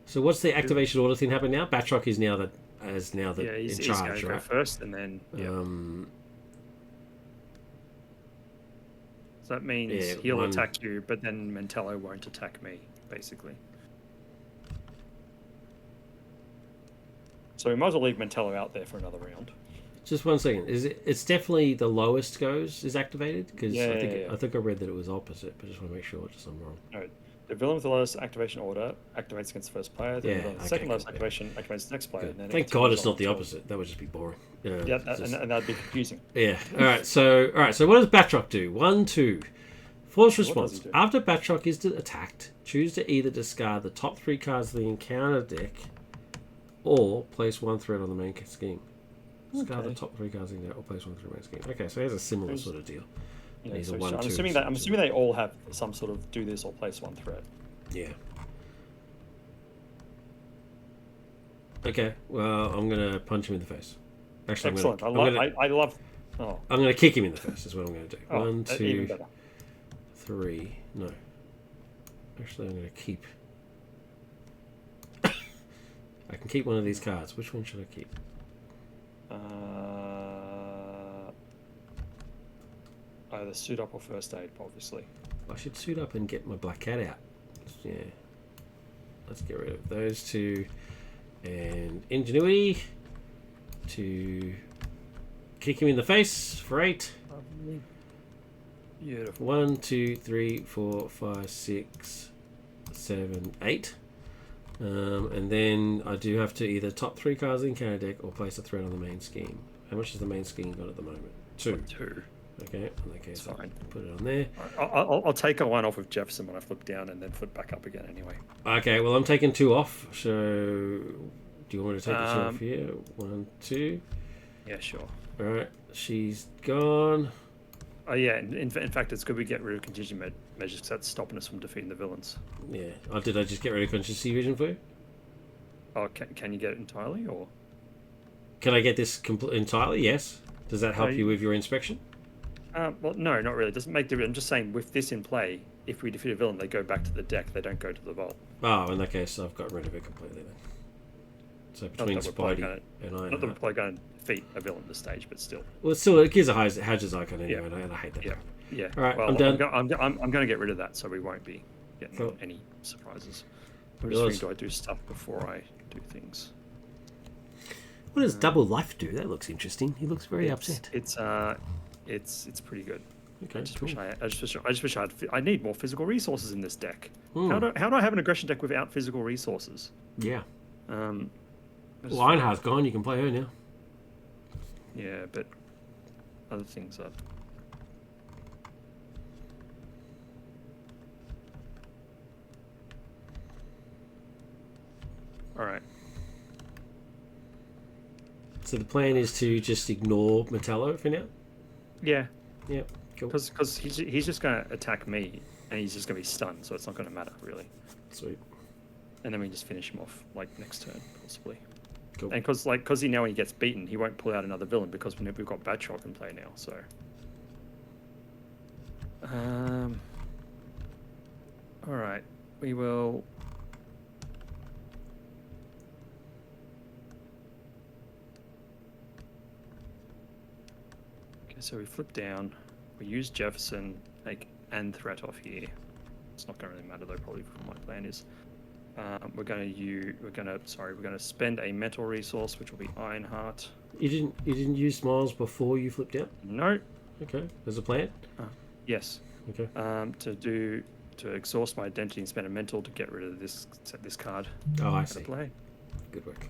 So, what's the activation order thing happen now? Batroc is now he's in charge, he's right? Go first, and then So that means he'll attack you, but then Mentallo won't attack me, basically. So we might as well leave Mentallo out there for another round. Just 1 second. It's definitely the lowest is activated? Because I think I read that it was opposite, but just want to make sure I'm wrong. No, The villain with the lowest activation order activates against the first player. The Yeah, villain with the okay, second lowest cool, activation activates the next player. Good. And then Thank it God continues it's on not the until- opposite. That would just be boring. Yeah, Just- and that'd be confusing. yeah. All right. So what does Batroc do? 1, 2. Force What does response. he do? After Batroc is attacked, choose to either discard the top 3 cards of the encounter deck, or place 1 threat on the main scheme. Discard the Okay. top 3 cards in there, or place 1 threat on the main scheme. Okay, so here's a similar sort of deal. Yeah, He's a so 1, I'm 2, assuming so I'm assuming they all have some sort of do this or place 1 threat. Yeah. Okay. Well, I'm gonna punch him in the face. Actually, Excellent. I'm I love. Oh, gonna kick him in the face. Is what I'm gonna do. oh, 1, even 2, better. 3. No. Actually, I'm gonna keep. I can keep one of these cards. Which one should I keep? Either suit up or first aid, obviously. I should suit up and get my black cat out. Yeah. Let's get rid of those 2. And ingenuity to kick him in the face for 8. Lovely. Beautiful. 1, 2, 3, 4, 5, 6, 7, 8. And then I do have to either top 3 cards in the encounter deck or place a threat on the main scheme. How much has the main scheme got at the moment? 2. 2. Okay, in that case, Fine. I'll put it on there. I'll take a 1 off of Jefferson when I flip down and then flip back up again anyway. Okay, well, I'm taking 2 off. So, do you want me to take the 2 off here? 1, 2. Yeah, sure. All right, she's gone. Oh yeah, in fact, it's good we get rid of contingent measures because that's stopping us from defeating the villains. Yeah. Oh, did I just get rid of consciousness vision for you? Oh, can you get it entirely or? Can I get this entirely? Yes. Does that help No, you with your inspection? Well, no, not really. It doesn't make difference. I'm just saying, with this in play, if we defeat a villain, they go back to the deck. They don't go to the vault. Oh, in that case, I've got rid of it completely then. So between Spidey and Not that we're probably going to defeat a villain at this stage, but still. Well, still, it gives a Hadge's icon anyway, Yeah. and I hate that. Yeah. crap. Yeah. All right, well, I'm done. I'm going to get rid of that, so we won't be getting Cool. any surprises. I'm just thinking, do I do stuff before I do things? What does double life do? That looks interesting. He looks very upset. It's pretty good. Okay, I just cool. wish I need more physical resources in this deck. Hmm. How do I have an aggression deck without physical resources? Yeah. I just- Lionheart's gone. You can play her now. Yeah, but other things are. All right. So the plan is to just ignore Metallo for now? Yeah, Yep, cool. because he's just going to attack me, and he's just going to be stunned, so it's not going to matter really. Sweet. And then we just finish him off like next turn possibly. Cool. And because he now when he gets beaten, he won't pull out another villain because we've got Batroc in play now. So. All right, we will. Okay, so we flip down. We use Jefferson, take and threat off here. It's not going to really matter though. Probably for my plan is. We're going to spend a metal resource, which will be Ironheart. You didn't use Smiles before you flipped out? No. Okay. There's a plan? Yes. Okay. To exhaust my identity and spend a mental to get rid of this card. Oh, I out of see. play. Good work.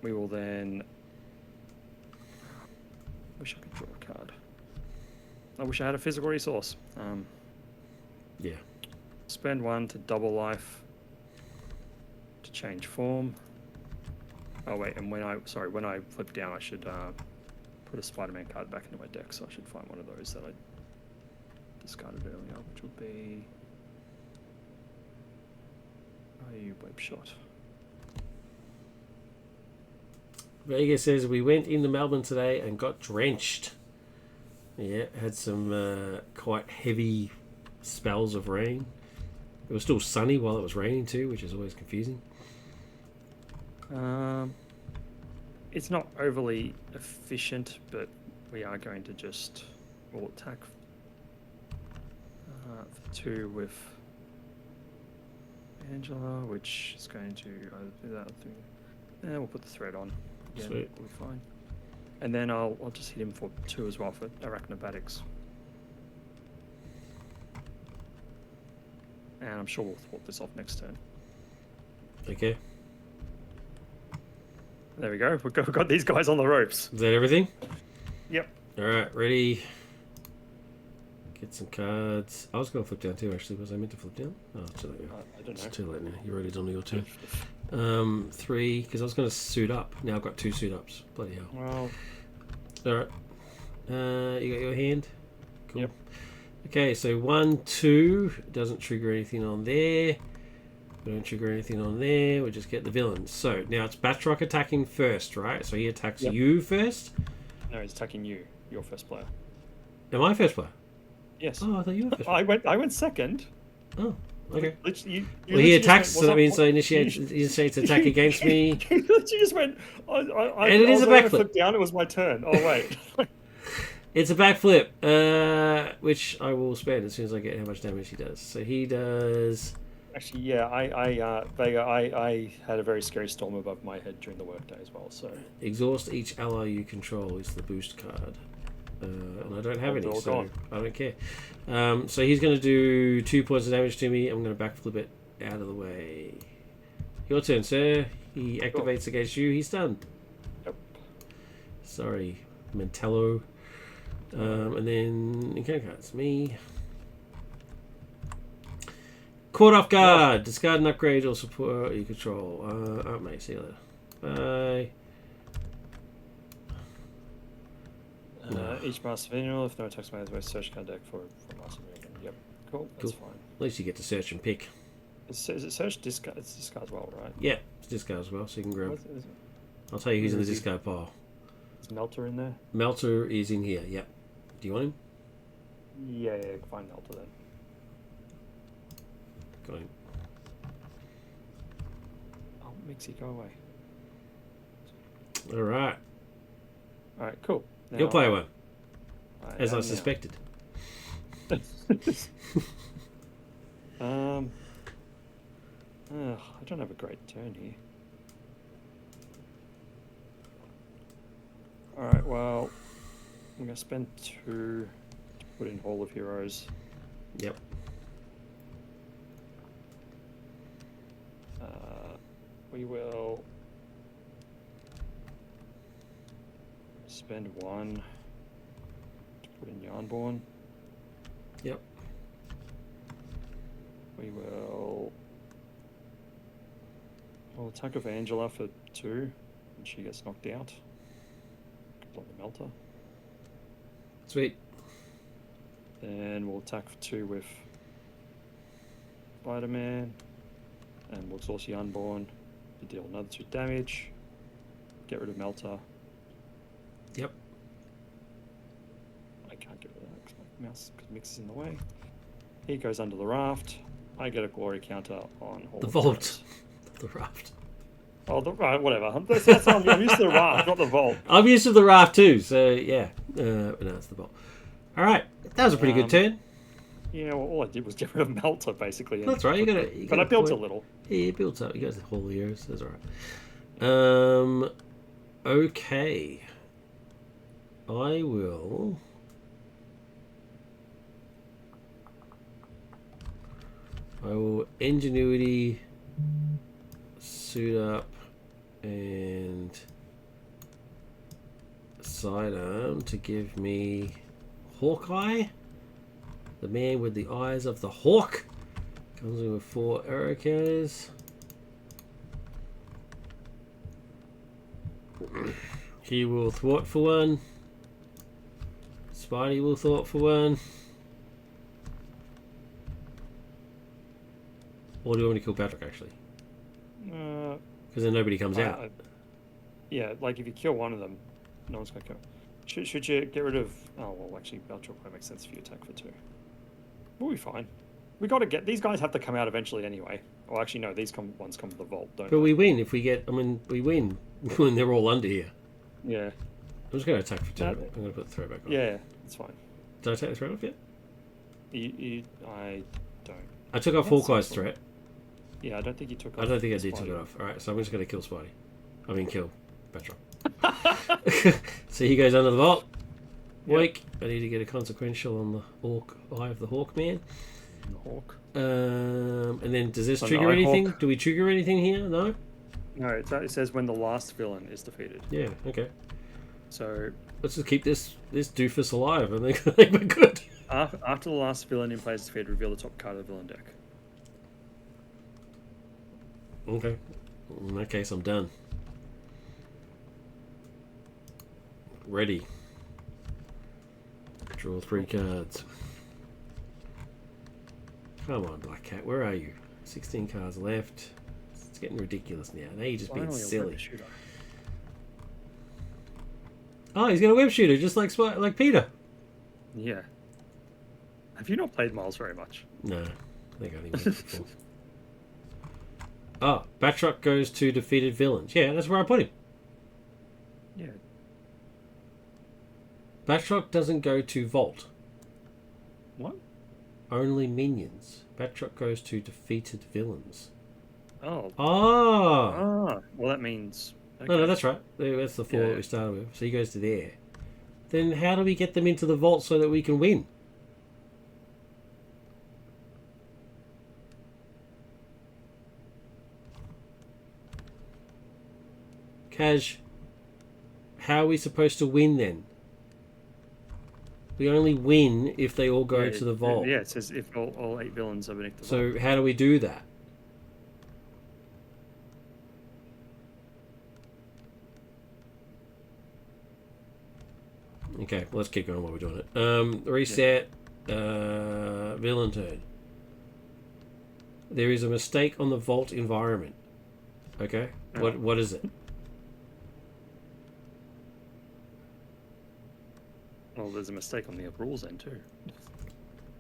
We will then. Wish I could draw a card. I wish I had a physical resource. Yeah. Spend 1 to double life. To change form. Oh wait, and when I flip down, I should put a Spider-Man card back into my deck. So I should find one of those that I discarded earlier, which would be. Are you web shot? Vega says we went into Melbourne today and got drenched. Yeah, had some quite heavy spells of rain. It was still sunny while it was raining too, which is always confusing. It's not overly efficient, but we are going to just we'll attack for 2 with Angela, which is going to either do that or do. And we'll put the thread on. Yeah, Sweet. we'll be fine. And then I'll just hit him for 2 as well for arachnobatics. And I'm sure we'll thwart this off next turn. Okay. There we go. We've got these guys on the ropes. Is that everything? Yep. All right, ready. Get some cards. I was going to flip down too, actually. Was I meant to flip down? Oh, it's too late now. I don't know. It's too late now. You already done your turn. 3, because I was going to suit up. Now I've got 2 suit ups. Bloody hell. Well. All right. You got your hand? Cool. Yep. Okay, so 1, 2 doesn't trigger anything on there. We don't trigger anything on there. We just get the villains. So now it's Batroc attacking first, right? So he attacks you first. No, he's attacking you. You're first player. Am I first player? Yes. Oh, I thought you were first player. I went second. Oh, okay. You Well, he attacks, so that means he initiates attack against me. You just went. And it is a backflip. Flip down. It was my turn. Oh wait. It's a backflip, which I will spend as soon as I get how much damage he does. So he does. Actually, yeah, Vega, I had a very scary storm above my head during the workday as well. So Exhaust each ally you control is the boost card, and I don't have any, so I don't care. So he's going to do 2 points of damage to me. I'm going to backflip it out of the way. Your turn, sir. He activates against you. He's stunned. Yep. Sorry, Mentello. And then encounter cards. Me. Caught off guard. Discard an upgrade or support you control. Oh, mate, see you later. Bye. Each Master Manual, if no attacks made, search card deck for Master Manual. Yep. Cool. That's fine. At least you get to search and pick. Is it search discard? It's discard as well, right? Yeah, it's discard as well, so you can grab. I'll tell you who's in the discard pile. Is Melter in there? Melter is in here. Yep. Do you want him? Yeah, find Melter then. Got him. Oh, Mixie, go away. All right. All right, cool. Now, You'll play one, as I suspected. I don't have a great turn here. All right, well, I'm going to spend 2 to put in Hall of Heroes. Yep. We will spend 1 to put in Yarnborn. Yep. We will we'll attack with Angela for 2, and she gets knocked out. Couple on the Melter. Sweet. Then we'll attack for 2 with Spider-Man, and we'll exhaust the Unborn to deal another 2 damage. Get rid of Melter. Yep. I can't get rid of that because my mouse Mix is in the way. He goes under the raft. I get a glory counter on all The of vault. The raft. Oh, whatever. That's I'm used to the raft, not the vault. I'm used to the raft too, so yeah. No, it's the vault. All right, that was a pretty good turn. Yeah, well, all I did was get rid of Melter, basically. That's right. But I built a little. Yeah, you built up. You got the whole years. That's all right. Okay. I will. Ingenuity, suit up, and sidearm to give me Hawkeye, the man with the eyes of the hawk. Comes in with 4 arrow counters. He will thwart for 1. Spidey will thwart for 1. Or do you want me to kill Patrick, actually? Because then nobody comes out. Yeah, like if you kill one of them, no one's going to kill. Should you get rid of... Oh, well, actually, Belcher probably makes sense if you attack for 2. We'll be fine. We got to get... These guys have to come out eventually anyway. Well, actually, no, these ones come to the vault, don't But we win if we get... I mean, we win when they're all under here. Yeah. I'm just going to attack for 2. I'm going to put the throw back on. Yeah, it's fine. Did I take the threat off yet? I don't. I took off Hawkeye's threat. Yeah, I don't think you took off. I don't think I did take it off. Alright, so I'm just going to kill Spidey. I mean, kill Batroc. So he goes under the vault. Yep. Weak. I need to get a consequential on the Eye of the Hawk Man. from the Hawk. And then does this On the trigger anything? Nighthawk. Do we trigger anything here? No? No, it says when the last villain is defeated. Yeah, okay. So Let's just keep this doofus alive and I think we're good. after the last villain in play is defeated, reveal the top card of the villain deck. Okay. In that case, I'm done. Ready. Draw 3 cards. Come on, Black Cat, where are you? 16 cards left. It's getting ridiculous now. Now you're just being Finally, a silly. web shooter. Oh, he's got a web shooter, just like Peter. Yeah. Have you not played Miles very much? No, I think I only met before. Oh, Batroc goes to defeated villains. Yeah, that's where I put him. Yeah. Batroc doesn't go to Vault. What? Only minions. Batroc goes to defeated villains. Oh. Oh! Well, that means. Okay. No, that's right. That's the 4 that Yeah. we started with. So he goes to there. Then how do we get them into the vault so that we can win? Kaj, how are we supposed to win then? We only win if they all go to the vault. Yeah, it says if all 8 villains are beneath the vault. So how do we do that? Okay, well, let's keep going while we're doing it. Reset. Villain turn. There is a mistake on the vault environment. Okay, what is it? Well, there's a mistake on the rules end too.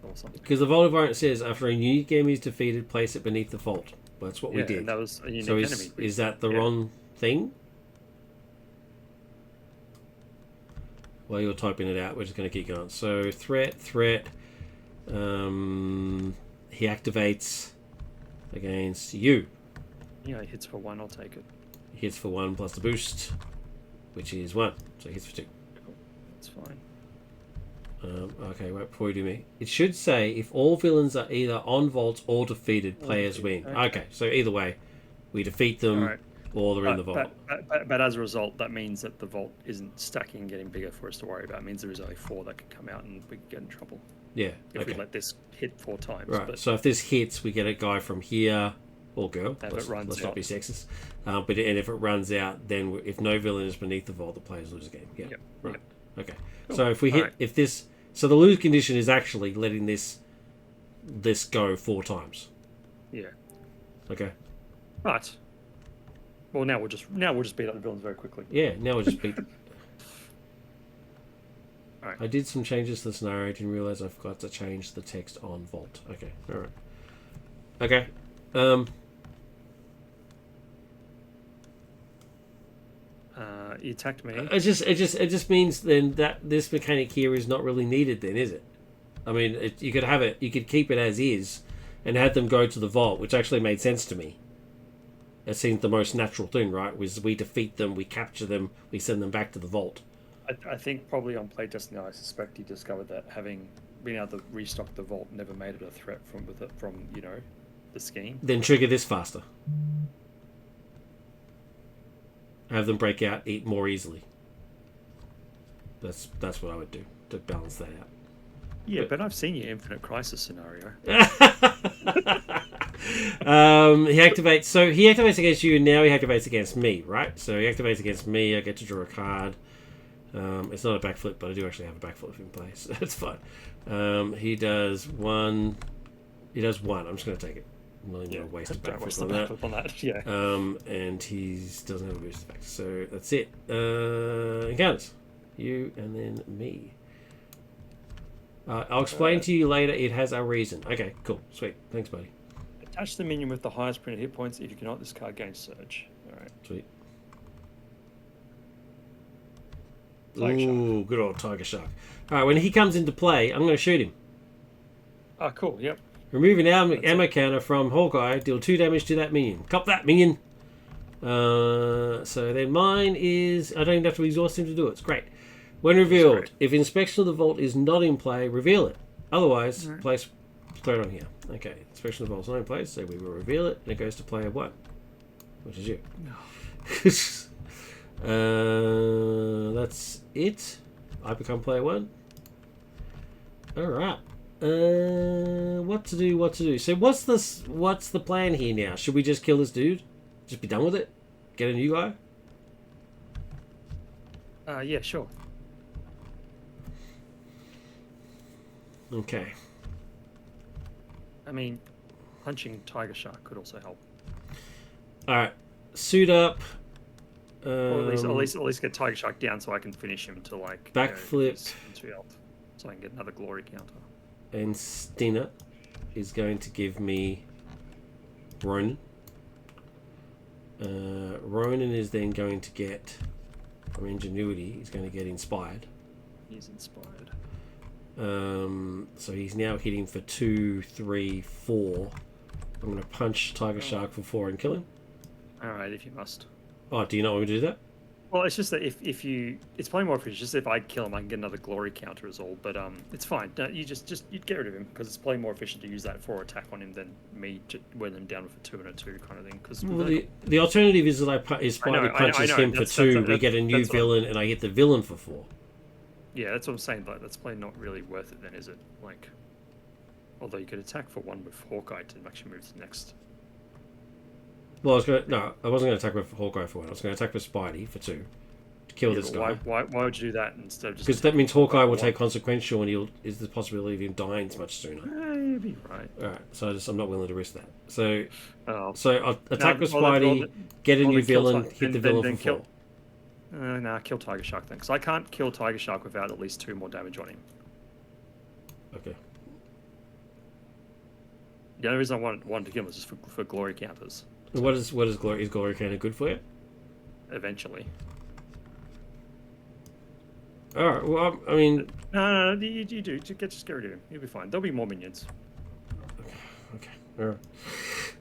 Or something. Because the vault environment says after a unique enemy is defeated, place it beneath the vault. Well, that's what we did. And that was a unique So enemy. is that the wrong thing? While you're typing it out, we're just going to keep going. So threat. He activates against you. Yeah, he hits for 1, I'll take it. He hits for 1 plus the boost, which is 1. So he hits for 2. That's fine. Okay, wait, before you do me. It should say if all villains are either on vaults or defeated, players win. Okay, so either way, we defeat them or they're in the vault. But as a result, that means that the vault isn't stacking and getting bigger for us to worry about. It means there is only 4 that can come out and we can get in trouble. Yeah, If we let this hit 4 times. Right, But so if this hits, we get a guy from here, or girl, let's not be sexist. And if it runs out, then if no villain is beneath the vault, the players lose the game. Yeah, Yep. right. Yep. Okay, Cool. so if we hit, if this, so the lose condition is actually letting this go 4 times. Yeah. Okay. But well, now we'll just beat up the villains very quickly. Yeah, now we'll just beat. Alright. I did some changes to the scenario. I didn't realize I forgot to change the text on Vault. Okay, all right. Okay. He attacked me. It just means then that this mechanic here is not really needed. Then is it? I mean, you could have it. You could keep it as is, and have them go to the vault, which actually made sense to me. It seemed the most natural thing, right? Was we defeat them, we capture them, we send them back to the vault. I think probably on playtesting now, I suspect he discovered that having been able to restock the vault never made it a threat from the scheme. Then trigger this faster. Have them break out, eat more easily. That's what I would do to balance that out. Yeah, but I've seen your Infinite Crisis scenario. He activates. So he activates against you, and now he activates against me, right? So he activates against me. I get to draw a card. It's not a backflip, but I do actually have a backflip in place. So that's fine. He does 1. He does 1. I'm just going to take it. I'm not even going to waste a backflip on that. Yeah. And he doesn't have a boost effect. So that's it. Encounters. You and then me. I'll explain to you later. It has a reason. Okay, cool. Sweet. Thanks, buddy. Attach the minion with the highest printed hit points. If you cannot, this card gains Surge. Alright. Sweet. Tiger Ooh, good old Tiger Shark. Alright, when he comes into play, I'm going to shoot him. Oh, cool. Yep. Remove an ammo counter from Hawkeye. Deal 2 damage to that minion. Cop that, minion. So then mine is... I don't even have to exhaust him to do it. It's great. When revealed, if inspection of the vault is not in play, reveal it. Otherwise, throw it on here. Okay, expression involves 9 players, so we will reveal it, and it goes to player 1, which is you. That's it. I become player 1. Alright. What to do? So what's the plan here now? Should we just kill this dude? Just be done with it? Get a new guy? Yeah, sure. Okay. I mean, punching Tiger Shark could also help. Alright. Suit up. Or at least get Tiger Shark down so I can finish him to like backflip. So I can get another glory counter. And Stina is going to give me Ronan. Ronan is then going to get, from Ingenuity, he's going to get Inspired. He's inspired. So he's now hitting for 2, 3, 4. I'm going to punch Tiger Shark for 4 and kill him. Alright, if you must. Oh, do you not want me to do that? Well, it's just that if you, it's probably more efficient. Just if I kill him, I can get another glory counter is all. But it's fine. No, you you'd get rid of him because it's probably more efficient to use that for attack on him than me to wear them down with a 2 and a 2 kind of thing. Because the alternative is that Spidey punches him for 2. We get a new villain, and I get the villain for 4. Yeah, that's what I'm saying. But that's probably not really worth it then, is it? Like, although you could attack for 1 with Hawkeye to actually move to the next. Well, I wasn't going to attack with Hawkeye for 1. I was going to attack with Spidey for 2 to kill this guy. Why would you do that instead of just? Because that means Hawkeye will take consequential, and is the possibility of him dying much sooner. You'd be right. All right, so I'm not willing to risk that. So, I'll attack with Spidey, get a new villain, hit the villain for 4. Kill Tiger Shark then, because I can't kill Tiger Shark without at least 2 more damage on him. Okay. The only reason I wanted to kill him was just for glory counters. What is glory? Is glory counter good for you? Eventually. All right. Well, I mean. No, you do. Just get rid of him. You'll be fine. There'll be more minions. Okay. All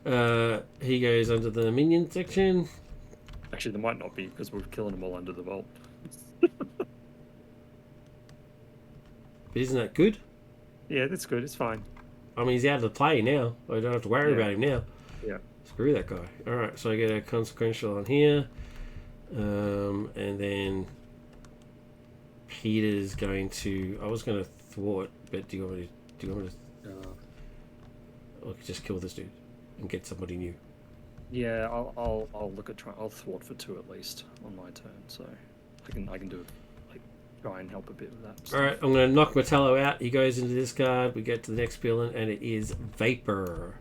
right. He goes under the minion section. Actually, there might not be because we're killing them all under the vault. But isn't that good? Yeah, that's good. It's fine. I mean, he's out of the play now. I don't have to worry about him now. Yeah. Screw that guy. Alright, so I get a consequential on here. And then Peter's going to... I was going to thwart, but do you want me to... I could just kill this dude and get somebody new. Yeah, I'll look at I'll thwart for 2 at least on my turn, so I can do it. Try and help a bit with that. Alright, I'm going to knock Metallo out. He goes into this card. We get to the next villain, and it is Vapor.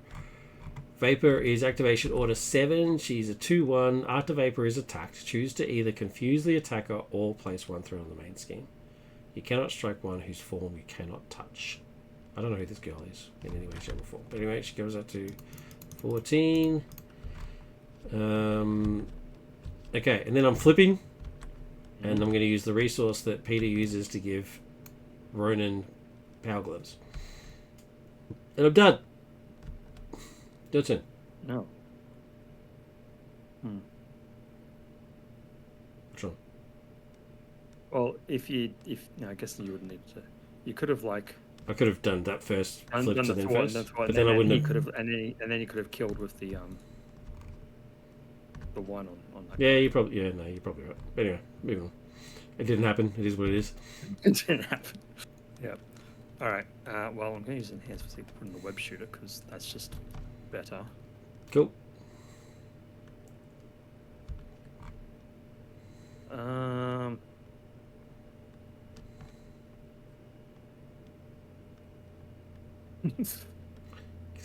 Vapor is activation order 7. She's a 2/1. After Vapor is attacked, choose to either confuse the attacker or place 1 threat on the main scheme. You cannot strike one whose form you cannot touch. I don't know who this girl is in any way, shape, or form. But anyway, she goes up to 14. Okay, and then I'm flipping. And I'm going to use the resource that Peter uses to give Ronan Power Gloves. And I'm done. Your turn. No. What's wrong? Well, no, I guess you wouldn't need to. You could have like. I could have done that first, flipped to them first, but then I wouldn't have. And then you could have killed with the one on that. Yeah, you're probably right. But anyway, moving on. It didn't happen. It is what it is. It didn't happen. Yeah. All right. Well, I'm going to use Enhance Physique to put in the web shooter because that's just better. Cool.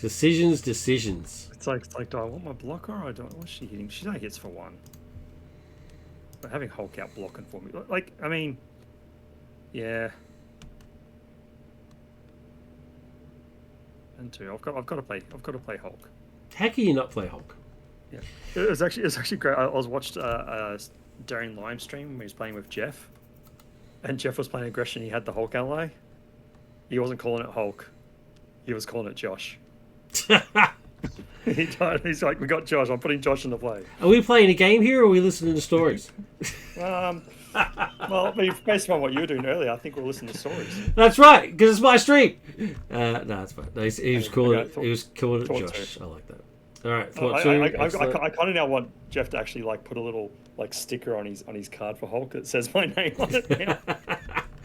Decisions. It's like, do I want my blocker or I don't? What's she hitting? She only hits for 1. But having Hulk out blocking for me, like, I mean, yeah. And 2, I've got to play Hulk. How can you not play Hulk? Yeah, it was actually great. I was watched Darren Lime stream when he was playing with Jeff, and Jeff was playing aggression. He had the Hulk ally. He wasn't calling it Hulk. He was calling it Josh. He's like, we got Josh. I'm putting Josh in the play. Are we playing a game here, or are we listening to stories? I Well, I mean, based on what you were doing earlier, I think we'll listen to stories. That's right, because it's my stream. No, it's fine. No, he was calling Okay, it. He was calling it thought Josh. two. I like that. All right, I, thought two. I kind of now want Jeff to actually like put a little like sticker on his card for Hulk that says my name on it now.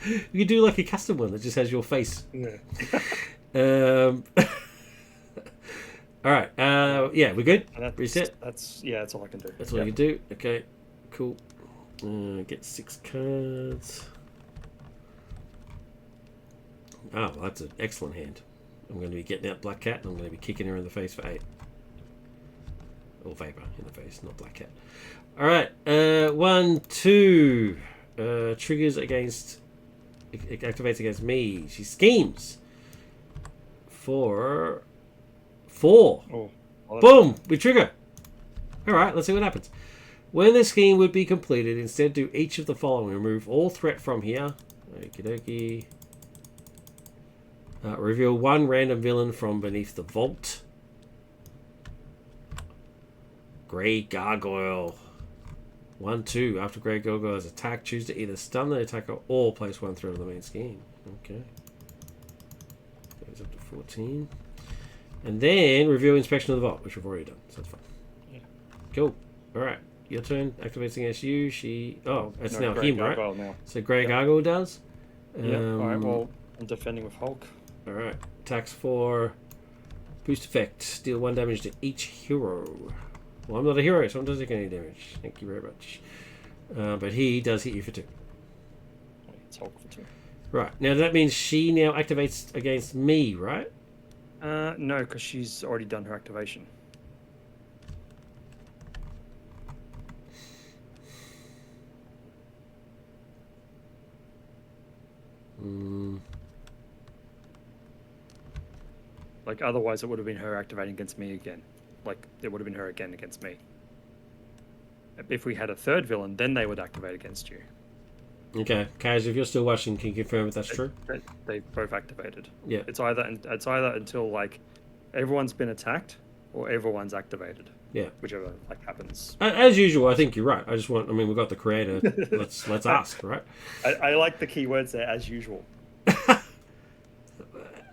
You could do like a custom one that just has your face. Yeah. All right. Yeah, we're good. Reset. That's all I can do. That's all you can do. Okay. Cool. Get 6 cards. Oh, well, that's an excellent hand. I'm going to be getting out Black Cat and I'm going to be kicking her in the face for 8. Or Vapor in the face, not Black Cat. Alright, 1, 2. Triggers against... It activates against me. She schemes. 4. 4. Oh, well, Boom! We trigger. Alright, let's see what happens. When the scheme would be completed, instead do each of the following. Remove all threat from here. Okie dokie. Reveal 1 random villain from beneath the vault. Grey Gargoyle. 1, 2. After Grey Gargoyle's attack, choose to either stun the attacker or place 1 threat on the main scheme. Okay. Goes up to 14. And then reveal Inspection of the Vault, which we've already done, so that's fine. Yeah. Cool. Alright. Your turn. Activates against you. She... Oh, it's now him, right? Now. So Grey Gargoyle does. Yeah. Alright, well, I'm defending with Hulk. Alright. Attacks for boost effect. Deal 1 damage to each hero. Well, I'm not a hero, so I'm not taking any damage. Thank you very much. But he does hit you for 2. It's Hulk for 2. Right. Now that means she now activates against me, right? No, because she's already done her activation. Like, otherwise it would have been her activating against me again. Like, it would have been her again against me. If we had a third villain, then they would activate against you. Okay. Kaz, if you're still watching, can you confirm if that's true? They both activated. Yeah. It's either until, like, everyone's been attacked or everyone's activated. Yeah. Whichever, like, happens. As usual, I think you're right. I mean, we've got the creator. Let's ask, right? I like the key words there, as usual. I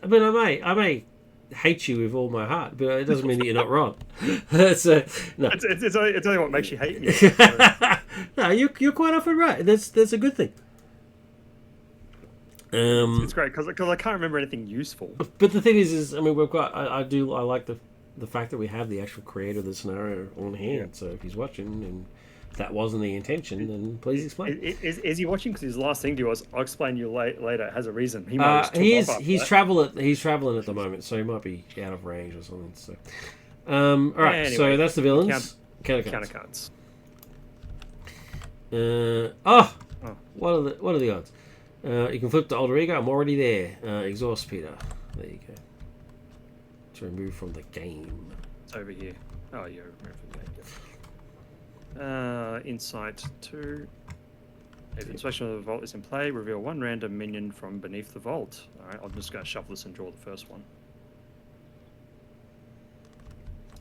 mean, I may hate you with all my heart, but it doesn't mean that you're not wrong. So, no. It's only what makes you hate me. No, you're quite often right. That's a good thing. It's great because I can't remember anything useful. But the thing is I mean, we've got I like the fact that we have the actual creator of the scenario on hand. Yeah. So if he's watching and that wasn't the intention, then please explain. Is he watching? Because his last thing to you was, I'll explain you later. It has a reason. He's traveling at the moment, so he might be out of range or something. So, all right. Anyway, so that's the villains. Counter cards. What are the odds? You can flip to Alter Ego. I'm already there. Exhaust Peter. There you go. To remove from the game. It's over here. Oh, you're removing from the game. Insight 2. If Inspection of the Vault is in play, reveal 1 random minion from beneath the vault. Alright, I'm just going to shuffle this and draw the first one.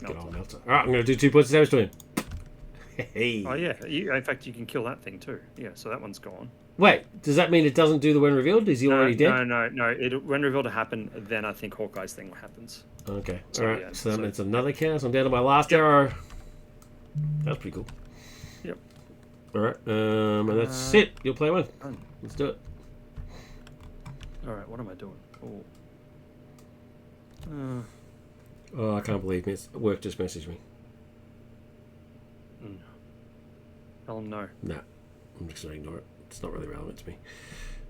Melter. Alright, I'm going to do 2 points of damage to him. Hey. Oh, yeah. In fact, you can kill that thing too. Yeah, so that one's gone. Wait, does that mean it doesn't do the when revealed? Is he already dead? No. When revealed to happen, then I think Hawkeye's thing happens. Okay. So, alright, yeah, so that means another cast. I'm down to my last arrow. That's pretty cool. Yep. Alright, and that's it. You'll play one. Let's do it. Alright, what am I doing? Oh, I can't believe work just messaged me. Tell him no. No. I'm just going to ignore it. It's not really relevant to me.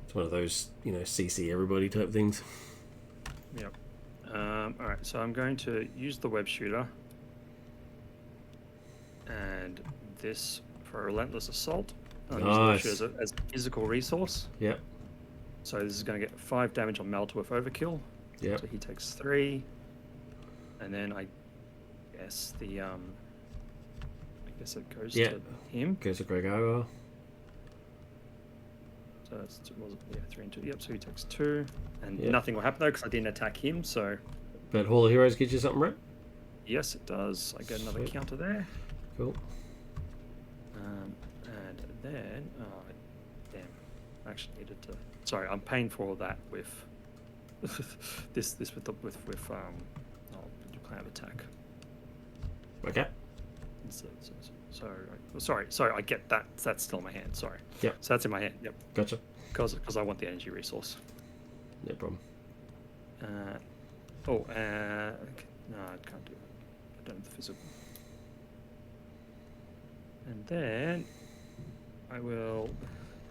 It's one of those, CC everybody type things. Yep. Alright, so I'm going to use the web shooter. And this for Relentless Assault. Nice. As a physical resource. Yep. So this is going to get 5 damage on Melter with Overkill. Yep. So he takes 3. And then I guess it goes to him. Goes to Grey Gargoyle. So that's 3 and 2. Yep, so he takes 2. And nothing will happen though because I didn't attack him, so... But Hall of Heroes gets you something, right? Yes, it does. I get another counter there. Cool. And then... Damn. I actually needed to. Sorry, I'm paying for all that with this with plan of attack. Okay. Sorry, I get that. That's still in my hand. Sorry. Yep. So that's in my hand. Yep. Gotcha. Because I want the energy resource. No problem. Okay. No, I can't do it. I don't have the physical. And then I will.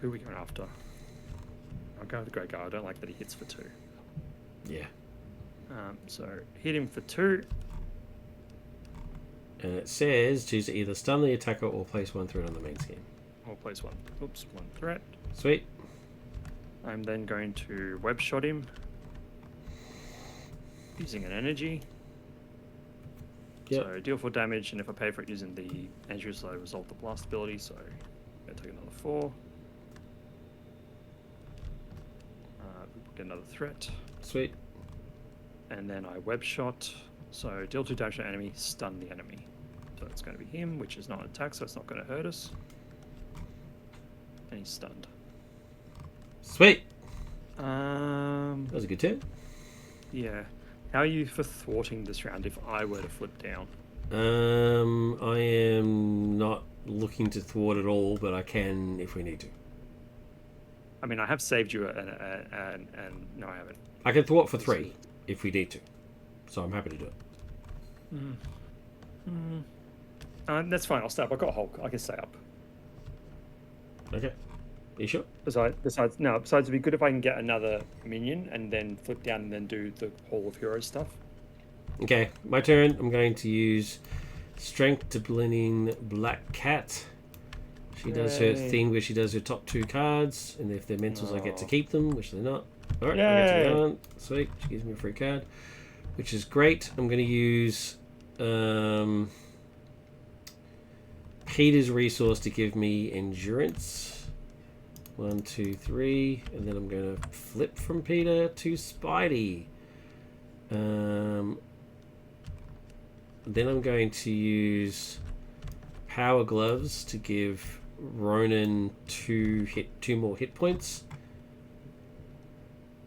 Who are we going after? I'll go with the great guy. I don't like that he hits for 2. Yeah. So hit him for 2. And it says choose to either stun the attacker or place 1 threat on the main scheme. Or place 1. Oops, 1 threat. Sweet. I'm then going to web shot him using an energy. Yep. So deal 4 damage, and if I pay for it using the energy, so I resolve the blast ability. So I'm going to take another 4. Get another threat. Sweet. And then I web shot. So deal 2 damage to the enemy, stun the enemy. So it's going to be him, which is not an attack, so it's not going to hurt us. And he's stunned. Sweet. That That was a good turn. Yeah. How are you for thwarting this round if I were to flip down? I am not looking to thwart at all, but I can if we need to. I mean, I have saved you, and no, I haven't. I can thwart for 3 if we need to, so I'm happy to do it. That's fine. I'll stay up. I've got Hulk. I can stay up. Okay. Are you sure? Besides, it'd be good if I can get another minion and then flip down and then do the Hall of Heroes stuff. Okay, my turn. I'm going to use Strength to blend in Black Cat. She does her thing where she does her top 2 cards, and if they're mentals, I get to keep them, which they're not. Alright, I get to go on. Sweet, she gives me a free card, which is great. I'm going to use Peter's resource to give me endurance. 1, 2, 3, and then I'm going to flip from Peter to Spidey. Then I'm going to use Power Gloves to give Ronan 2 more hit points.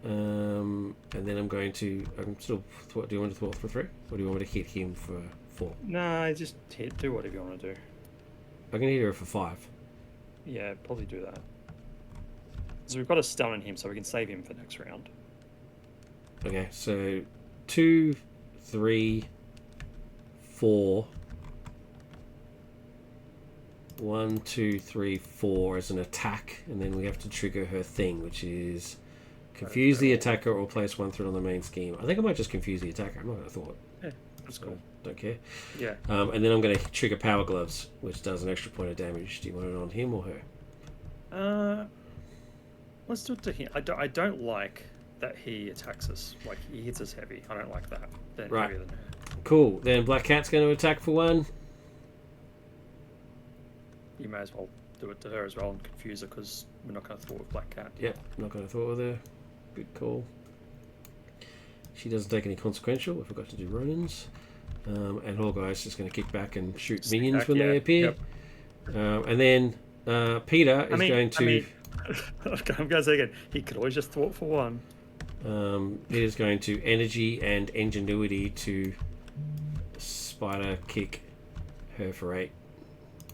And then I'm still. Do you want to thwart for 3, or do you want me to hit him for 4? No, just do whatever you want to do. I can hit her for 5. Yeah, probably do that. So we've got a stun on him, so we can save him for next round. Okay, so 2, 3, 4. 1, 2, 3, 4 as an attack, and then we have to trigger her thing, which is confuse the attacker or place 1 threat on the main scheme. I think I might just confuse the attacker. I'm not going to thwart. Yeah, that's cool. Don't care. Yeah. And then I'm going to trigger Power Gloves, which does an extra point of damage. Do you want it on him or her? Let's do it to him. I don't like that he attacks us. Like, he hits us heavy. I don't like that. Right. Heavier than her. Cool. Then Black Cat's going to attack for 1. You may as well do it to her as well and confuse her, because we're not going to thwart with Black Cat. Yep, not going to thwart with her. Good call. She doesn't take any consequential. I forgot to do Ronan's. And Hawkeye's just going to kick back and shoot minions when they appear. Yep. And then Peter is going to... I'm going to say again, he could always just thwart for 1. Peter's going to energy and ingenuity to spider kick her for 8.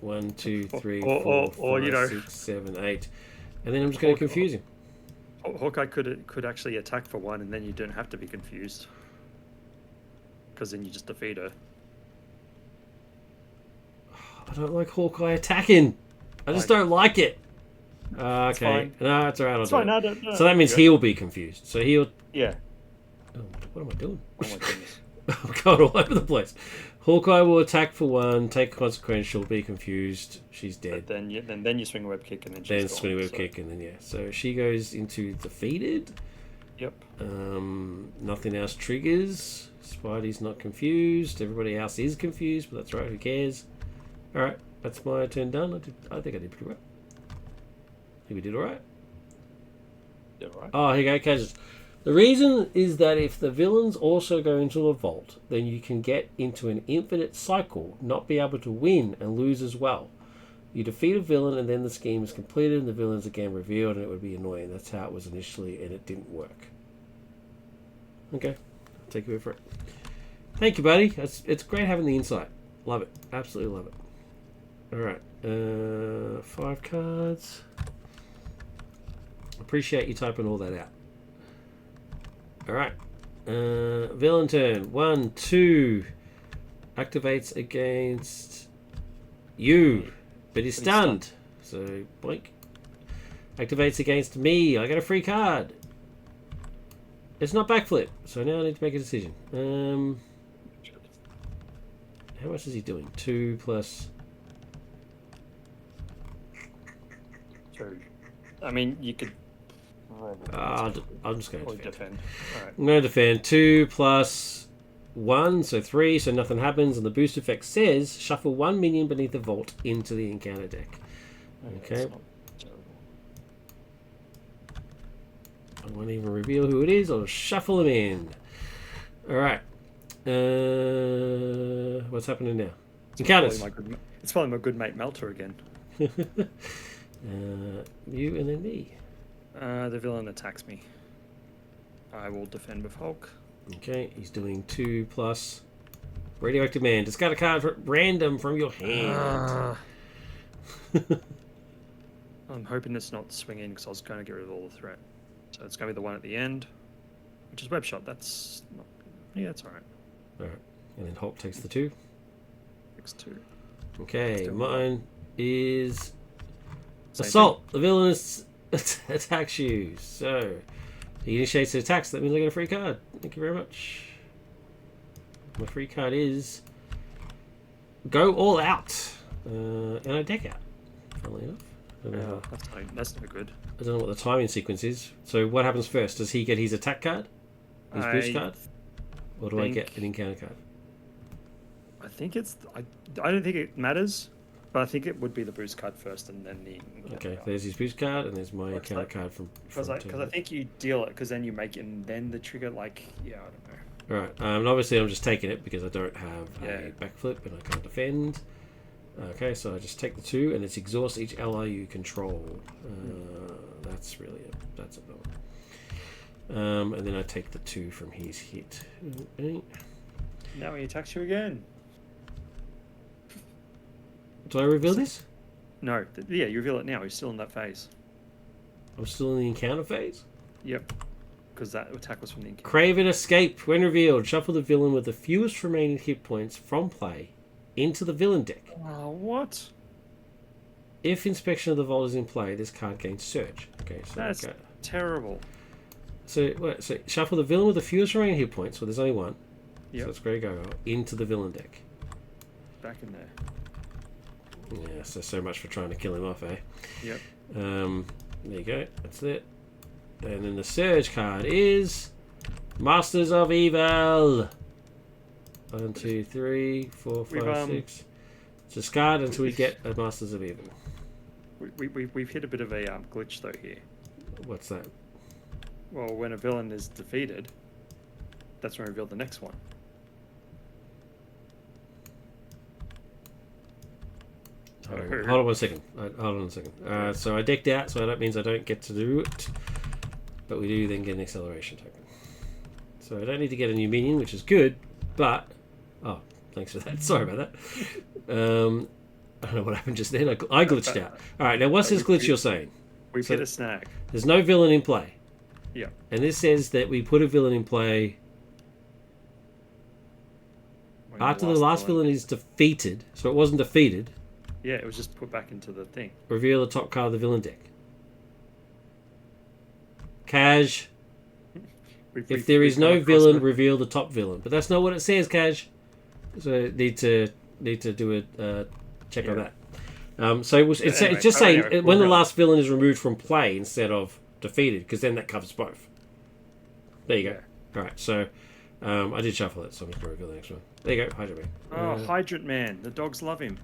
1, 2, 3, 4, 5, 6, 7, 8. And then I'm just going to confuse him. Hawkeye could actually attack for 1, and then you don't have to be confused. Because then you just defeat her. I don't like Hawkeye attacking. I just don't like it. Okay. No, it's alright. It's fine. No, so that means he'll be confused. So he'll... Yeah. Oh, what am I doing? Oh my goodness. I'm going all over the place. Hawkeye will attack for 1, take consequential, be confused. She's dead. But then you swing a web kick and then she's gone. Swing a web kick and then So she goes into defeated. Yep. Nothing else triggers. Spidey's not confused. Everybody else is confused, but that's right. Who cares? All right, that's my turn done. I think I did pretty well. I think we did all right. Did all right. Oh, here you go, Kajislav. The reason is that if the villains also go into a vault, then you can get into an infinite cycle, not be able to win and lose as well. You defeat a villain, and then the scheme is completed, and the villain is again revealed, and it would be annoying. That's how it was initially, and it didn't work. Okay, I'll take your word for it. Thank you, buddy. It's great having the insight. Love it. Absolutely love it. All right, 5 cards. Appreciate you typing all that out. All right, villain turn. 1, 2. Activates against you, but he's stunned. So, boink. Activates against me. I get a free card. It's not backflip, so now I need to make a decision. How much is he doing? 2 plus... 2. I mean, you could... I'm just going to defend. All right. I'm going to defend. 2 plus 1, so 3, so nothing happens. And the boost effect says, shuffle 1 minion beneath the vault into the encounter deck. Okay. I won't even reveal who it is. I'll shuffle them in. Alright. What's happening now? Encounters. It's probably my good mate Melter again. You and then me. The villain attacks me. I will defend with Hulk. Okay, he's doing 2 plus radioactive man. Discard a card for random from your hand. I'm hoping it's not swinging because I was going to get rid of all the threat. So it's going to be the one at the end, which is web shot. That's not... Yeah, that's all right. All right, and then Hulk takes the 2. Takes 2. Okay, mine is Same assault. The villain attacks you. So he initiates the attacks. That means I get a free card. Thank you very much. My free card is go all out, and I deck out. Funnily enough, that's no good. I don't know what the timing sequence is. So what happens first? Does he get his attack card, his boost card, or do I get an encounter card? I think it's. I don't think it matters, but I think it would be the boost card first, and then the. Okay, there's his boost card, and there's my encounter card from. Because I think you deal it, because then you make it, and then the trigger. Like, yeah, I don't know. All right, and obviously I'm just taking it because I don't have a backflip and I can't defend. Okay, so I just take the 2, and it's exhaust each ally you control. That's really that's a villain. And then I take the 2 from his hit. Now he attacks you again. Do I reveal this? No, yeah, you reveal it now. He's still in that phase. I'm still in the encounter phase? Yep, because that attack was from the encounter. Craven escape. When revealed, shuffle the villain with the fewest remaining hit points from play into the villain deck. Oh, what? If inspection of the vault is in play, this card gains surge. Okay, so that's terrible. So shuffle the villain with the fewest remaining hit points, so there's only 1. Yep. So it's Grey Go into the villain deck. Back in there. Yeah, so much for trying to kill him off, eh? Yep. There you go. That's it. And then the surge card is Masters of Evil. 1, 2, 3, 4, 5, 6. Discard until we get a Masters of Evil. We've hit a bit of a glitch though here. What's that? Well, when a villain is defeated, that's when we reveal the next one. Hold on 1 second. Hold on a second. So I decked out, so that means I don't get to do it. But we do then get an acceleration token. So I don't need to get a new minion, which is good, but... Oh, thanks for that. Sorry about that. I don't know what happened just then. I glitched out. Alright, now what's this glitch you're saying? We've hit a snag. There's no villain in play. Yeah. And this says that we put a villain in play after the last villain is defeated. So it wasn't defeated. Yeah, it was just put back into the thing. Reveal the top card of the villain deck. Cash. If there is no villain, reveal the top villain. But that's not what it says, Cash. So need to do a check on that. So it's just saying when the last villain is removed from play instead of defeated, because then that covers both. There you go. All right. So I did shuffle it, so I'm just going to reveal the next one. There you go, Hydra Man. Oh, Hydrant Man. The dogs love him.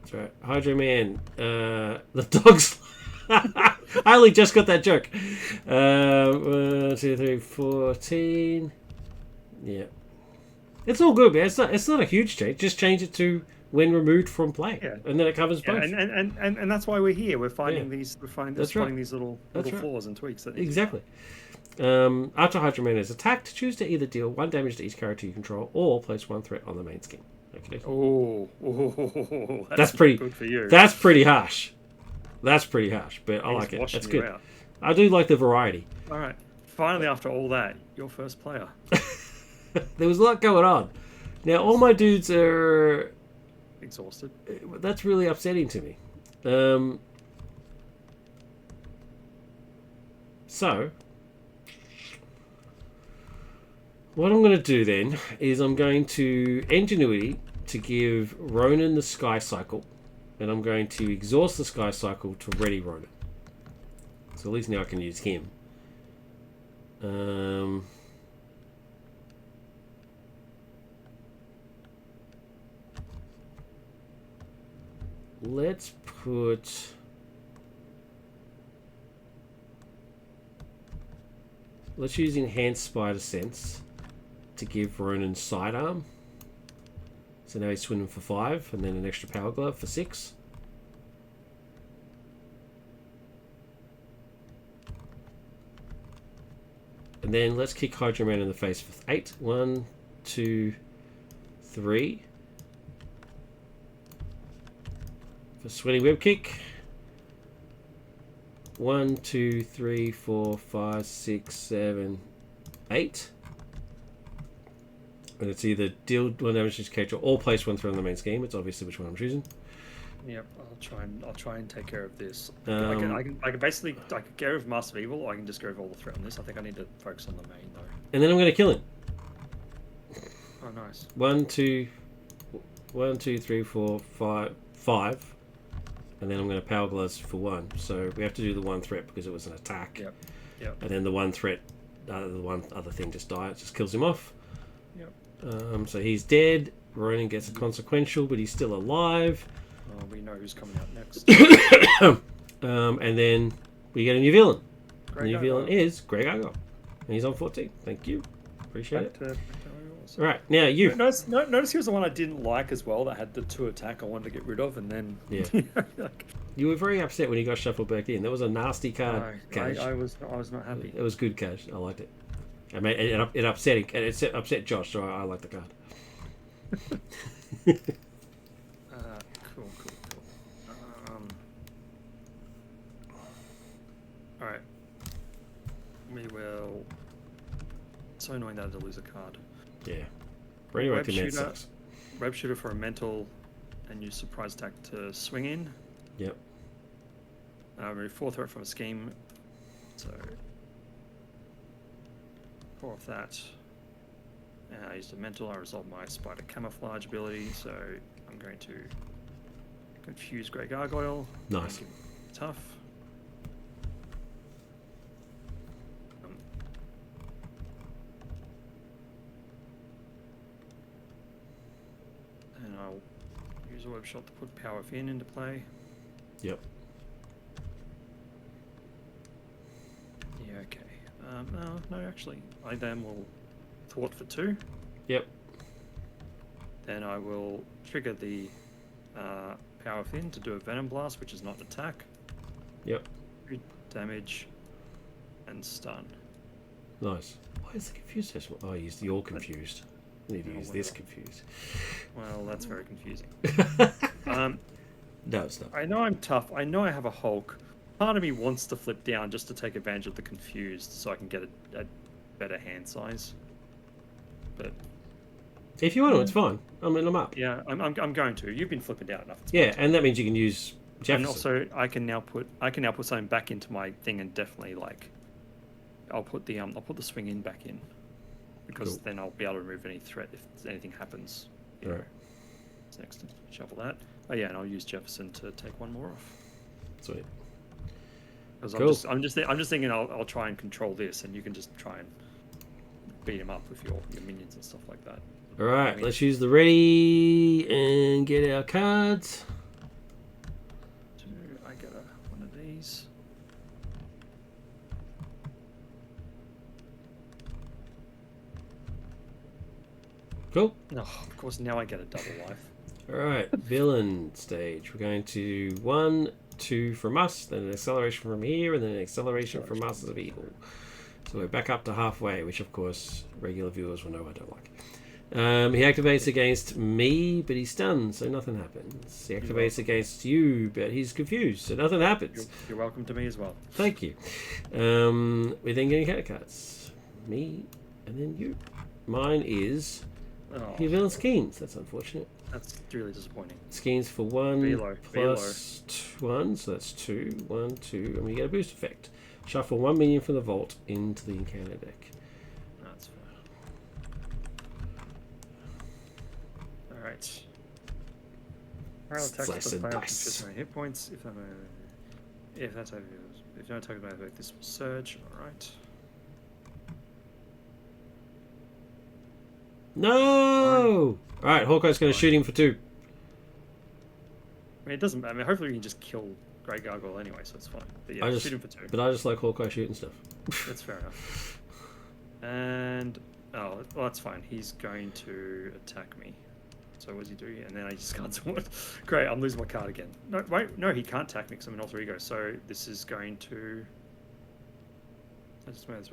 That's right. Hydra Man. The dogs... I only just got that joke. 1, 2, 3, 14. Yeah. It's all good, man. It's not a huge change. Just change it to when removed from play, Yeah. and then it covers Yeah, both. and that's why we're here. We're finding Yeah. these. We're finding That's spotting right. these little That's right. flaws and tweaks. That need to be Exactly. After Hydra Man is attacked, choose to either deal 1 damage to each character you control, or place 1 threat on the main scheme. Okay. done. Oh, That's pretty good for you. That's pretty harsh. That's pretty harsh, but I He's like it. washing That's you good. out. I do like the variety. All right. Finally, after all that, your first player. There was a lot going on. Now all my dudes are. Exhausted. That's really upsetting to me. So, what I'm going to do then is I'm going to Ingenuity to give Ronan the Sky Cycle, and I'm going to exhaust the Sky Cycle to ready Ronan. So at least now I can use him. Let's put... Let's use Enhanced Spider Sense to give Ronan Sidearm. So now he's swimming for 5, and then an extra Power Glove for 6. And then let's kick Hydra Man in the face for 8. 1, 2, 3. For Sweaty Web Kick. 1, 2, 3, 4, 5, 6, 7, 8. And it's either deal 1 damage to each character or place 1 threat on the main scheme. It's obviously which one I'm choosing. Yep, I'll try and take care of this. Um, I can basically I can get rid of Master of Evil, or I can just go over all the threat on this. I think I need to focus on the main though. And then I'm going to kill him. Oh, nice. 1, 2, 3, 4, 5. And then I'm going to Power Gloves for 1. So we have to do the 1 threat because it was an attack. Yep. And then the 1 threat, the one other thing just dies, just kills him off. Yep. So he's dead. Ronan gets a consequential, but he's still alive. We know who's coming out next. And then we get a new villain. The new villain Gargoyle. is Greg Argyle. And he's on 14. Thank you. Appreciate it. Back to All right, now you. Notice he was the one I didn't like as well. That had the 2 attack I wanted to get rid of, and then like, You were very upset when he got shuffled back in. That was a nasty card, Kaj. I was not happy. It was good, Kaj. I liked it. I mean, it upset Josh, so I like the card. Cool. All right. We will. So annoying that I had to lose a card. Yeah. Radioactive Man shooter. sucks. Web shooter for a mental, and use surprise attack to swing in. Yep. Remove 4 threat from a scheme. So 4 of that. I used a mental. I resolved my spider camouflage ability, so I'm going to confuse Grey Gargoyle. Nice. Tough. And I'll use a web shot to put Power Fin into play. Yep. Yeah, okay. No, actually, I then will thwart for 2. Yep. Then I will trigger the Power Fin to do a Venom Blast, which is not an attack. Yep. 3 damage and stun. Nice. Why is it confused? Oh, you're confused. I need to use this confused. Well, that's very confusing. No, it's not. I know I'm tough. I know I have a Hulk. Part of me wants to flip down just to take advantage of the confused, so I can get a better hand size. But If you want to, it's fine. I mean, I'm up. yeah, I'm going to. You've been flipping down enough. It's Yeah, fine. and that means you can use Jefferson. And also, I can now put something back into my thing, and definitely like, I'll put the swing in back in, because Cool. then I'll be able to remove any threat if anything happens. All right. What's next? Shuffle that. Oh yeah, and I'll use Jefferson to take 1 more off. Sweet. Because Cool. I'm just thinking I'll try and control this, and you can just try and beat him up with your minions and stuff like that. All right, let's use the ready and get our cards. I get one of these. Cool. No, of course now I get a double life. Alright, villain stage. We're going to 1, 2 from us, then an acceleration from here, and then an acceleration from us of evil. So we're back up to halfway, which of course regular viewers will know I don't like. He activates against me, but he's stunned, so nothing happens. He activates against you, but he's confused, so nothing happens. You're welcome to me as well. Thank you. We're then getting character cards. Me, and then you. Mine is your villain schemes. That's unfortunate. That's really disappointing. Schemes for 1 Velo, plus 1, so that's 2. 1, 2, and we get a boost effect. Shuffle 1 minion from the vault into the encounter deck. That's fair. Alright. Parallel attacks Slice with and player dice. just hit points. If that's over, if no attack about effect, this will surge. Alright. No! Alright, Hawkeye's going to shoot him for 2. I mean, it doesn't. I mean, hopefully we can just kill Great Gargoyle anyway, so it's fine. But yeah, shoot him for 2. But I just like Hawkeye shooting stuff. That's fair enough. And well, that's fine. He's going to attack me. So what does he do? And then I just can't do it. Great, I'm losing my card again. No, wait, no, he can't attack me because I'm an alter ego. So this is going to.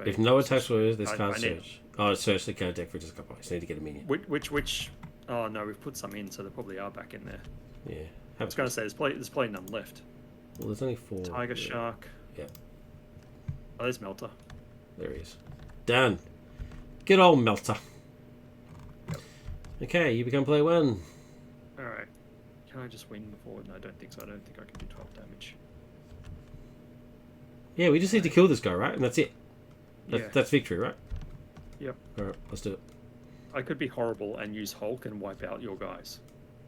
If no attacks were this card search. Oh, search the card deck for just a couple. I just need to get a minion. Which? Oh no, we've put some in, so they probably are back in there. Yeah. I was going to say there's probably none left. Well, there's only 4. Tiger Shark. Yeah. Oh, there's Melter. There he is. Done. Good old Melter. Yep. Okay, you become player 1. Alright. Can I just win before? No, I don't think so. I don't think I can do 12 damage. Yeah, we just need to kill this guy, right? And that's it. That's victory, right? Yep. Alright, let's do it. I could be horrible and use Hulk and wipe out your guys.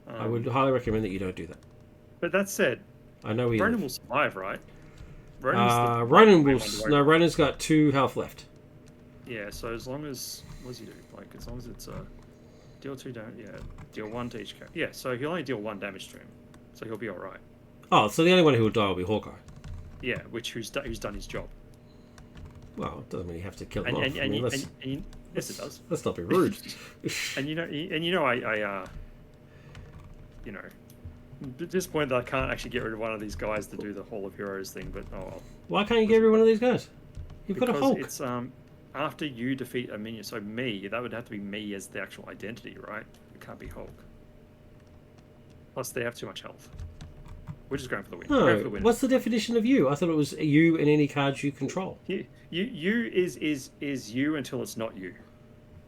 I would highly recommend that you don't do that. But that said, I know Ronan will survive, right? Ronan will. No, Ronan's got 2 health left. Yeah, so as long as what does he do? Like as long as it's deal 2 damage. Yeah, deal 1 to each character. Yeah, so he'll only deal 1 damage to him, so he'll be all right. Oh, so the only one who will die will be Hawkeye. Yeah, who's done his job. Well, it doesn't mean you have to kill him off. Yes, it does. Let's not be rude. and you know, I you know, at this point that I can't actually get rid of one of these guys to do the Hall of Heroes thing, but oh well. Why can't you get rid of one of these guys? You've got a Hulk. It's after you defeat a minion, so me, that would have to be me as the actual identity, right? It can't be Hulk. Plus, they have too much health. We're just going for the win. No, For the win. what's the definition of you? I thought it was you and any cards you control. You is you until it's not you.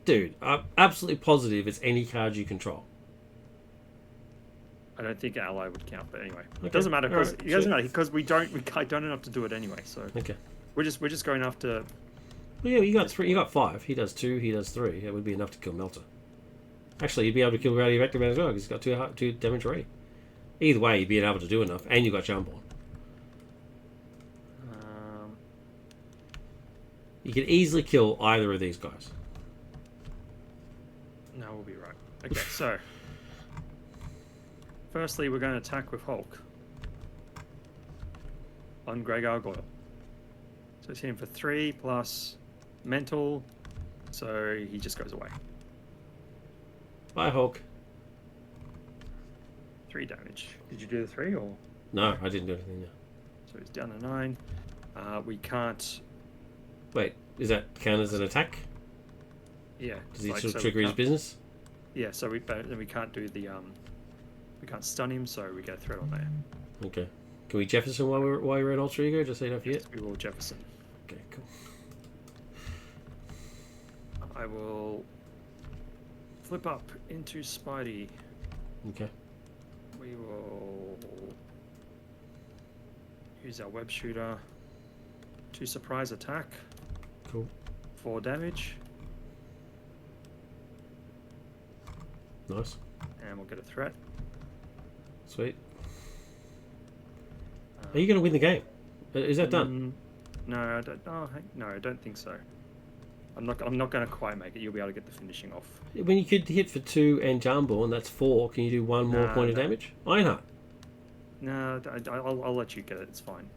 Dude, I'm absolutely positive it's any card you control. I don't think ally would count, but anyway, Okay. it doesn't matter because Alright, it doesn't matter because I don't enough to do it anyway. So Okay. we're just going after. Well, yeah, you got 3. You got 5. He does 2. He does 3. That would be enough to kill Melter. Actually, you'd be able to kill Radioactive Man as well because he's got 2 damage already. Either way, you'd be able to do enough, and you got Jumborn. You could easily kill either of these guys. No, we'll be right. Okay, so firstly, we're going to attack with Hulk on Grey Gargoyle. So it's him for 3 plus mental, so he just goes away. Bye, Hulk. 3 damage. Did you do the 3 or? No, I didn't do anything. No. So he's down to 9. We can't. Wait, is that count as an attack? Yeah. Does he like, still so trigger we his can't- business? Yeah. So we can't do the we can't stun him, so we get a threat on there. Okay. Can we Jefferson while you're in Ultra Ego? Just so you don't forget. We will Jefferson. Okay, cool. I will flip up into Spidey. Okay. We will use our web shooter to surprise attack. Cool. 4 damage. Nice. And we'll get a threat. Sweet. Are you going to win the game? Is that done? No, I don't. Oh, no, I don't think so. I'm not going to quite make it. You'll be able to get the finishing off. When you could hit for 2 and Jumborn, that's 4. Can you do 1 more point of damage? Ironheart. No, I'll let you get it. It's fine.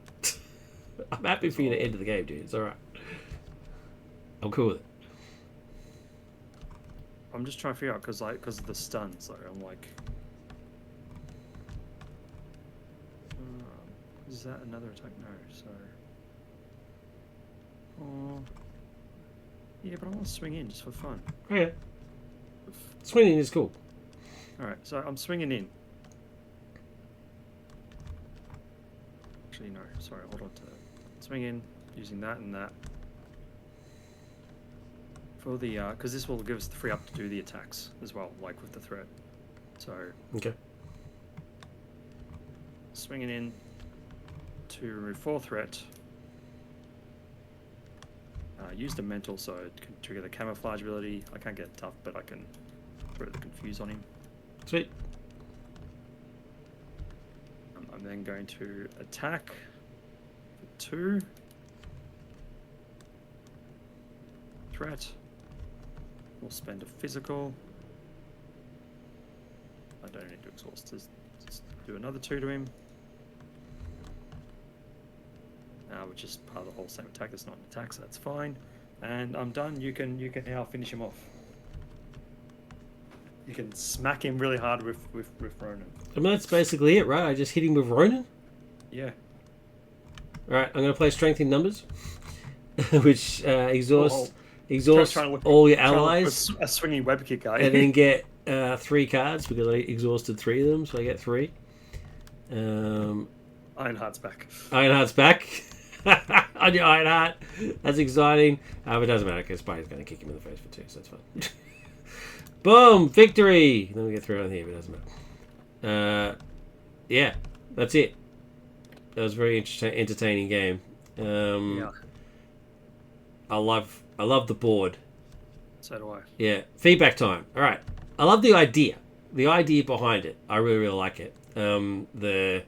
I'm happy for you to end the game, dude. It's alright. I'm cool with it. I'm just trying to figure out because of the stuns. Though I'm like, Is that another attack? No, so... Oh... Yeah, but I want to swing in just for fun. Okay. Swinging is cool. Alright, so I'm swinging in. Actually, no. Sorry, hold on to that. Swing in, using that and that. For the... because this will give us the free up to do the attacks as well, like with the threat. So... Okay. Swinging in to remove 4 threat. Use the mental so it can trigger the camouflage ability. I can't get tough, but I can throw the confuse on him. Sweet. I'm then going to attack for 2. Threat. We'll spend a physical. I don't need to exhaust. Just do another 2 to him. Which is part of the whole same attack. It's not an attack, so that's fine. And I'm done. You can now finish him off. You can smack him really hard with Ronan. I mean, that's basically it, right? I just hit him with Ronan? Yeah. Alright, I'm going to play Strength in Numbers, which exhausts Trying all your allies. A swinging web kick guy. And then get 3 cards, because I exhausted 3 of them, so I get 3. Ironheart's back. Ironheart's back. On your Ironheart. That's exciting. But it doesn't matter because Spider's going to kick him in the face for 2, so that's fine. Boom! Victory! Let me get through on here, but it doesn't matter. Yeah, that's it. That was a very entertaining game. Yeah. I love the board. So do I. Yeah. Feedback time. All right. I love the idea. The idea behind it. I really, really like it. The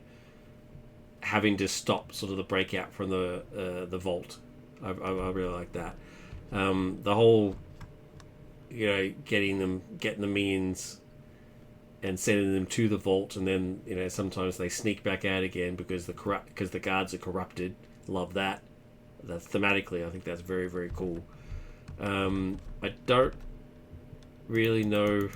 having to stop sort of the breakout from the vault. I really like that. The whole, getting the minions and sending them to the vault, and then sometimes they sneak back out again because the guards are corrupted. Love that. That's thematically, I think that's very, very cool. I don't really know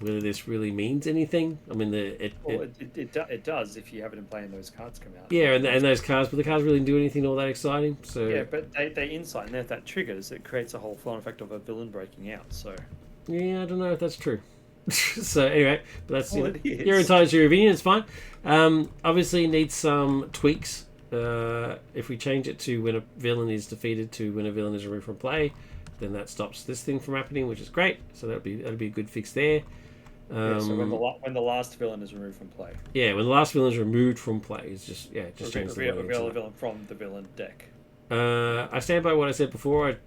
whether this really means anything. I mean, it does if you have it in play and those cards come out. Yeah, and those cards, but the cards really didn't do anything all that exciting. So yeah, but they insight, and if that triggers, it creates a whole flow effect of a villain breaking out. So yeah, I don't know if that's true. So anyway, but that's you're entitled to your opinion. It's fine. Obviously, needs some tweaks. If we change it to when a villain is defeated to when a villain is removed from play, then that stops this thing from happening, which is great. So that'll be a good fix there. So when the last villain is removed from play. Yeah, when the last villain is removed from play, it's just change the reveal a villain from the villain deck. I stand by what I said before.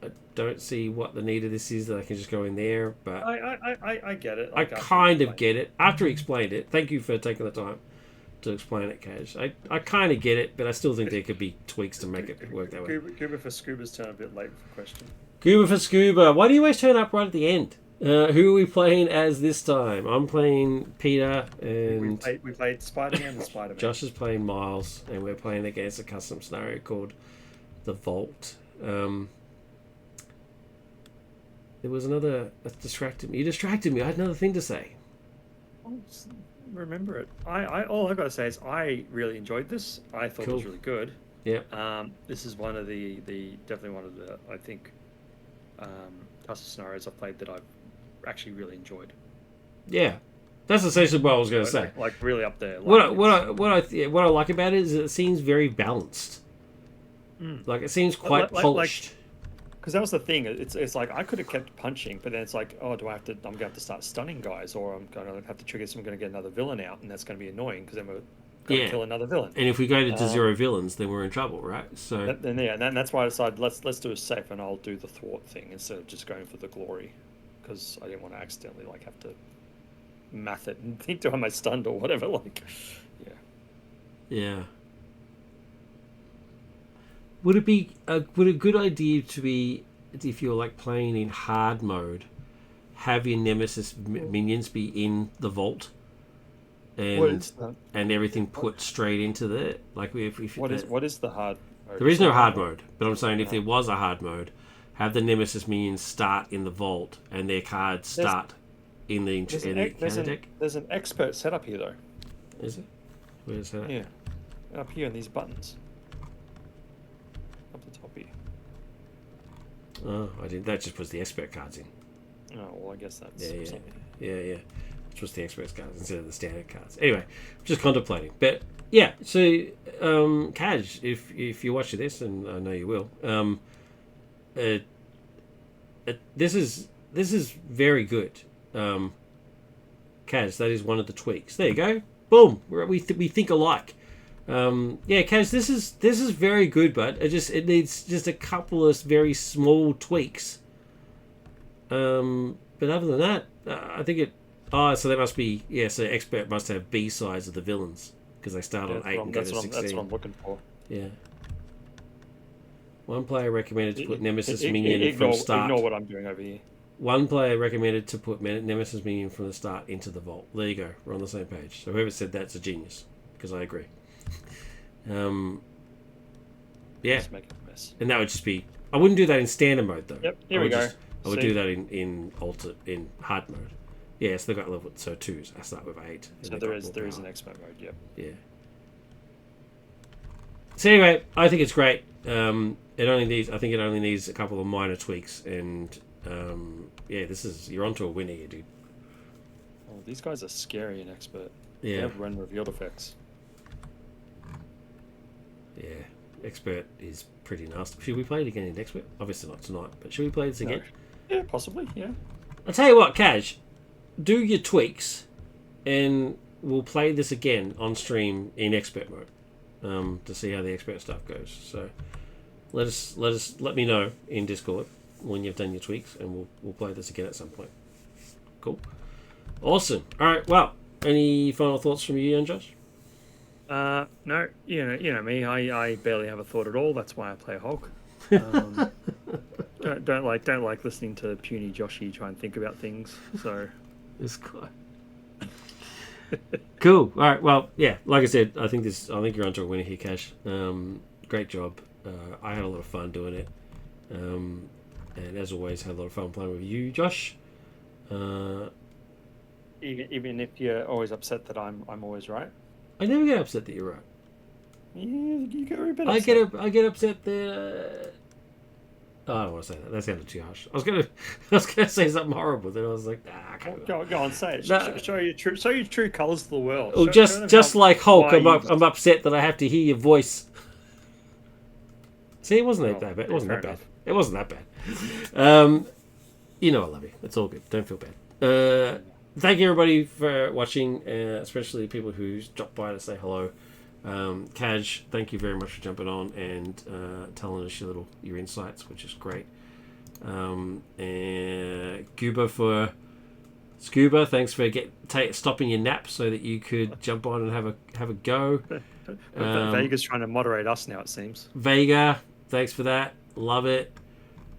I don't see what the need of this is, that I can just go in there, but I get it. I kind of get it after he explained it. Thank you for taking the time to explain it, Kaj. I kind of get it, but I still think there could be tweaks to make it work that way. Goober for Scuba's turn a bit late for question. Goober for Scuba. Why do you always turn up right at the end? Who are we playing as this time? I'm playing Peter, and we played Spider-Man and Spider-Man. Josh is playing Miles, and we're playing against a custom scenario called The Vault. There was another that distracted me. You distracted me. I had another thing to say. Remember it. All I got to say is I really enjoyed this. I thought it was really good. Yeah. This is one of the definitely one of the I think custom scenarios I've played that I've actually really enjoyed. Yeah, that's essentially what I was going to say. Like really up there. Like what I like about it is that it seems very balanced. Like it seems quite polished. Because that was the thing. It's like I could have kept punching, but then it's like, oh, I'm going to have to start stunning guys, or I'm going to have to trigger. So I'm going to get another villain out, and that's going to be annoying because then we're going to kill another villain. And if we go to 0 villains, then we're in trouble, right? So and that's why I decided let's do a safe, and I'll do the thwart thing instead of just going for the glory, because I didn't want to accidentally have to math it and think, do am I stunned or whatever? Yeah. Would it be a good idea to be, if you're playing in hard mode, have your nemesis minions be in the vault, and everything put straight into the what is the hard mode? There is no hard mode, but I'm saying if there was a hard mode, have the nemesis minions start in the vault and their cards start in the encounter deck. There's an expert setup here though. Is it? Where's that? Yeah. Up here in these buttons. Up the top here. Oh, I didn't. That just puts the expert cards in. Oh, well, I guess that's Yeah. something. Yeah. Just the expert cards instead of the standard cards. Anyway, just contemplating. But yeah, so Kaj, if you're watching this, and I know you will, this is very good. Kaj, that is one of the tweaks. There you go. Boom. We think alike. Yeah, Kaz, this is very good, but it needs just a couple of very small tweaks. But other than that, I think it. Oh, so that must be So expert must have B sides of the villains because they start on 8 and go to 16. That's what I'm looking for. Yeah. One player recommended to put Nemesis minion from start. Ignore what I'm doing over here. One player recommended to put Nemesis minion from the start into the vault. There you go. We're on the same page. So whoever said that's a genius because I agree. Yeah. Let's make it a mess. And that would just be. I wouldn't do that in standard mode though. Yep. Here we go. I would do that in hard mode. Yes, they've got level 2s. I start with 8. So there is an expert mode. Yep. Yeah. So anyway, I think it's great. I think it only needs a couple of minor tweaks, and you're onto a winner here, dude. Oh, these guys are scary in expert. Yeah. They have when revealed effects. Yeah, expert is pretty nasty. Should we play it again in expert? Obviously not tonight, but should we play this again? Yeah, possibly. Yeah. I'll tell you what, Kaj, do your tweaks, and we'll play this again on stream in expert mode to see how the expert stuff goes. So let me know in Discord when you've done your tweaks, and we'll play this again at some point. Cool, awesome. All right, well, any final thoughts from you and Josh? No, you know me. I barely have a thought at all. That's why I play Hulk. Don't like listening to puny Joshy try and think about things. So it's quite cool. All right. Well, yeah. Like I said, I think you're onto a winner here, Cash. Great job. I had a lot of fun doing it, and as always, had a lot of fun playing with you, Josh. Even if you're always upset that I'm always right. I never get upset that you're right. You get a bit upset. I get upset that. Oh, I don't want to say that. That sounded too harsh. I was gonna say something horrible. Then I was like, I can't. Go on, say it. Show your true colours to the world. Well, just like Hulk, I'm upset that I have to hear your voice. See, it wasn't that bad. It wasn't that bad. It wasn't that bad. You know I love you. It's all good. Don't feel bad. Thank you everybody for watching, especially people who dropped by to say hello. Kaj, thank you very much for jumping on and telling us your insights, which is great. And Scuba, thanks for stopping your nap so that you could jump on and have a go. Vega's trying to moderate us now, it seems. Vega, thanks for that. Love it.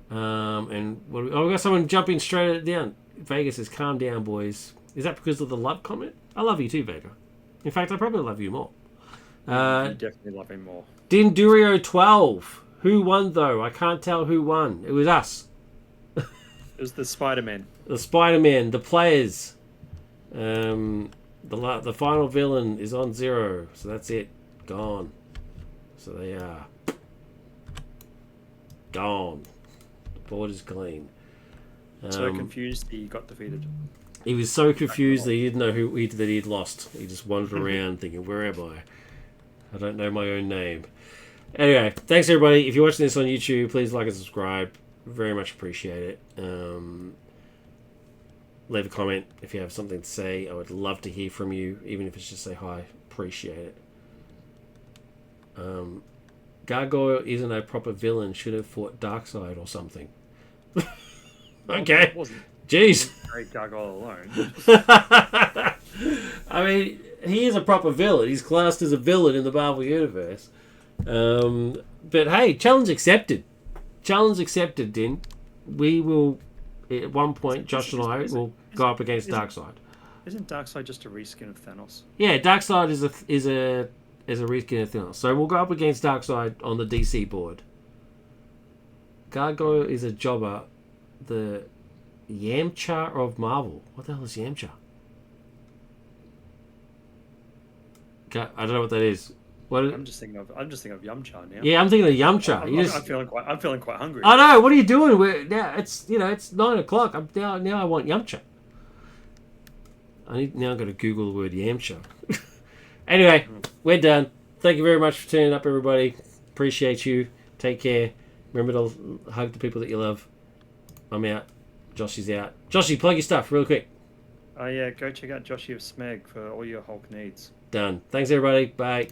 And we got someone jumping straight down. Vega says, "Calm down, boys." Is that because of the love comment? I love you too, Vega. In fact, I probably love you more. You definitely love him more. Dindurio 12. Who won though? I can't tell who won. It was us. It was the Spider-Man. The Spider-Man. The players. The final villain is on 0, so that's it. Gone. So they are gone. The board is clean. So confused he got defeated. He was so confused that he didn't know that he had lost. He just wandered around thinking, where am I? I don't know my own name. Anyway, thanks everybody. If you're watching this on YouTube, please like and subscribe. Very much appreciate it. Leave a comment if you have something to say. I would love to hear from you, even if it's just say hi. Appreciate it. Gargoyle isn't a proper villain. Should have fought Darkseid or something. Okay. Jeez. Great Gargoyle alone. I mean, he is a proper villain. He's classed as a villain in the Marvel Universe. But hey, challenge accepted. Challenge accepted, Din. We will, at one point, Josh and I will go up against Darkseid. Isn't Darkseid just a reskin of Thanos? Yeah, Darkseid is a reskin of Thanos. So we'll go up against Darkseid on the DC board. Gargoyle is a jobber. The Yamcha of Marvel. What the hell is Yamcha? I don't know what that is. What? I'm just thinking of Yumcha now. Yeah, I'm thinking of Yumcha. I'm feeling quite hungry. I know. What are you doing? Now it's it's 9:00. I'm now I want Yumcha. Now I've got to Google the word Yamcha. Anyway, we're done. Thank you very much for tuning up, everybody. Appreciate you. Take care. Remember to hug the people that you love. I'm out. Joshy's out. Joshy, plug your stuff real quick. Yeah, go check out Joshy of Smeg for all your Hulk needs. Done. Thanks, everybody. Bye.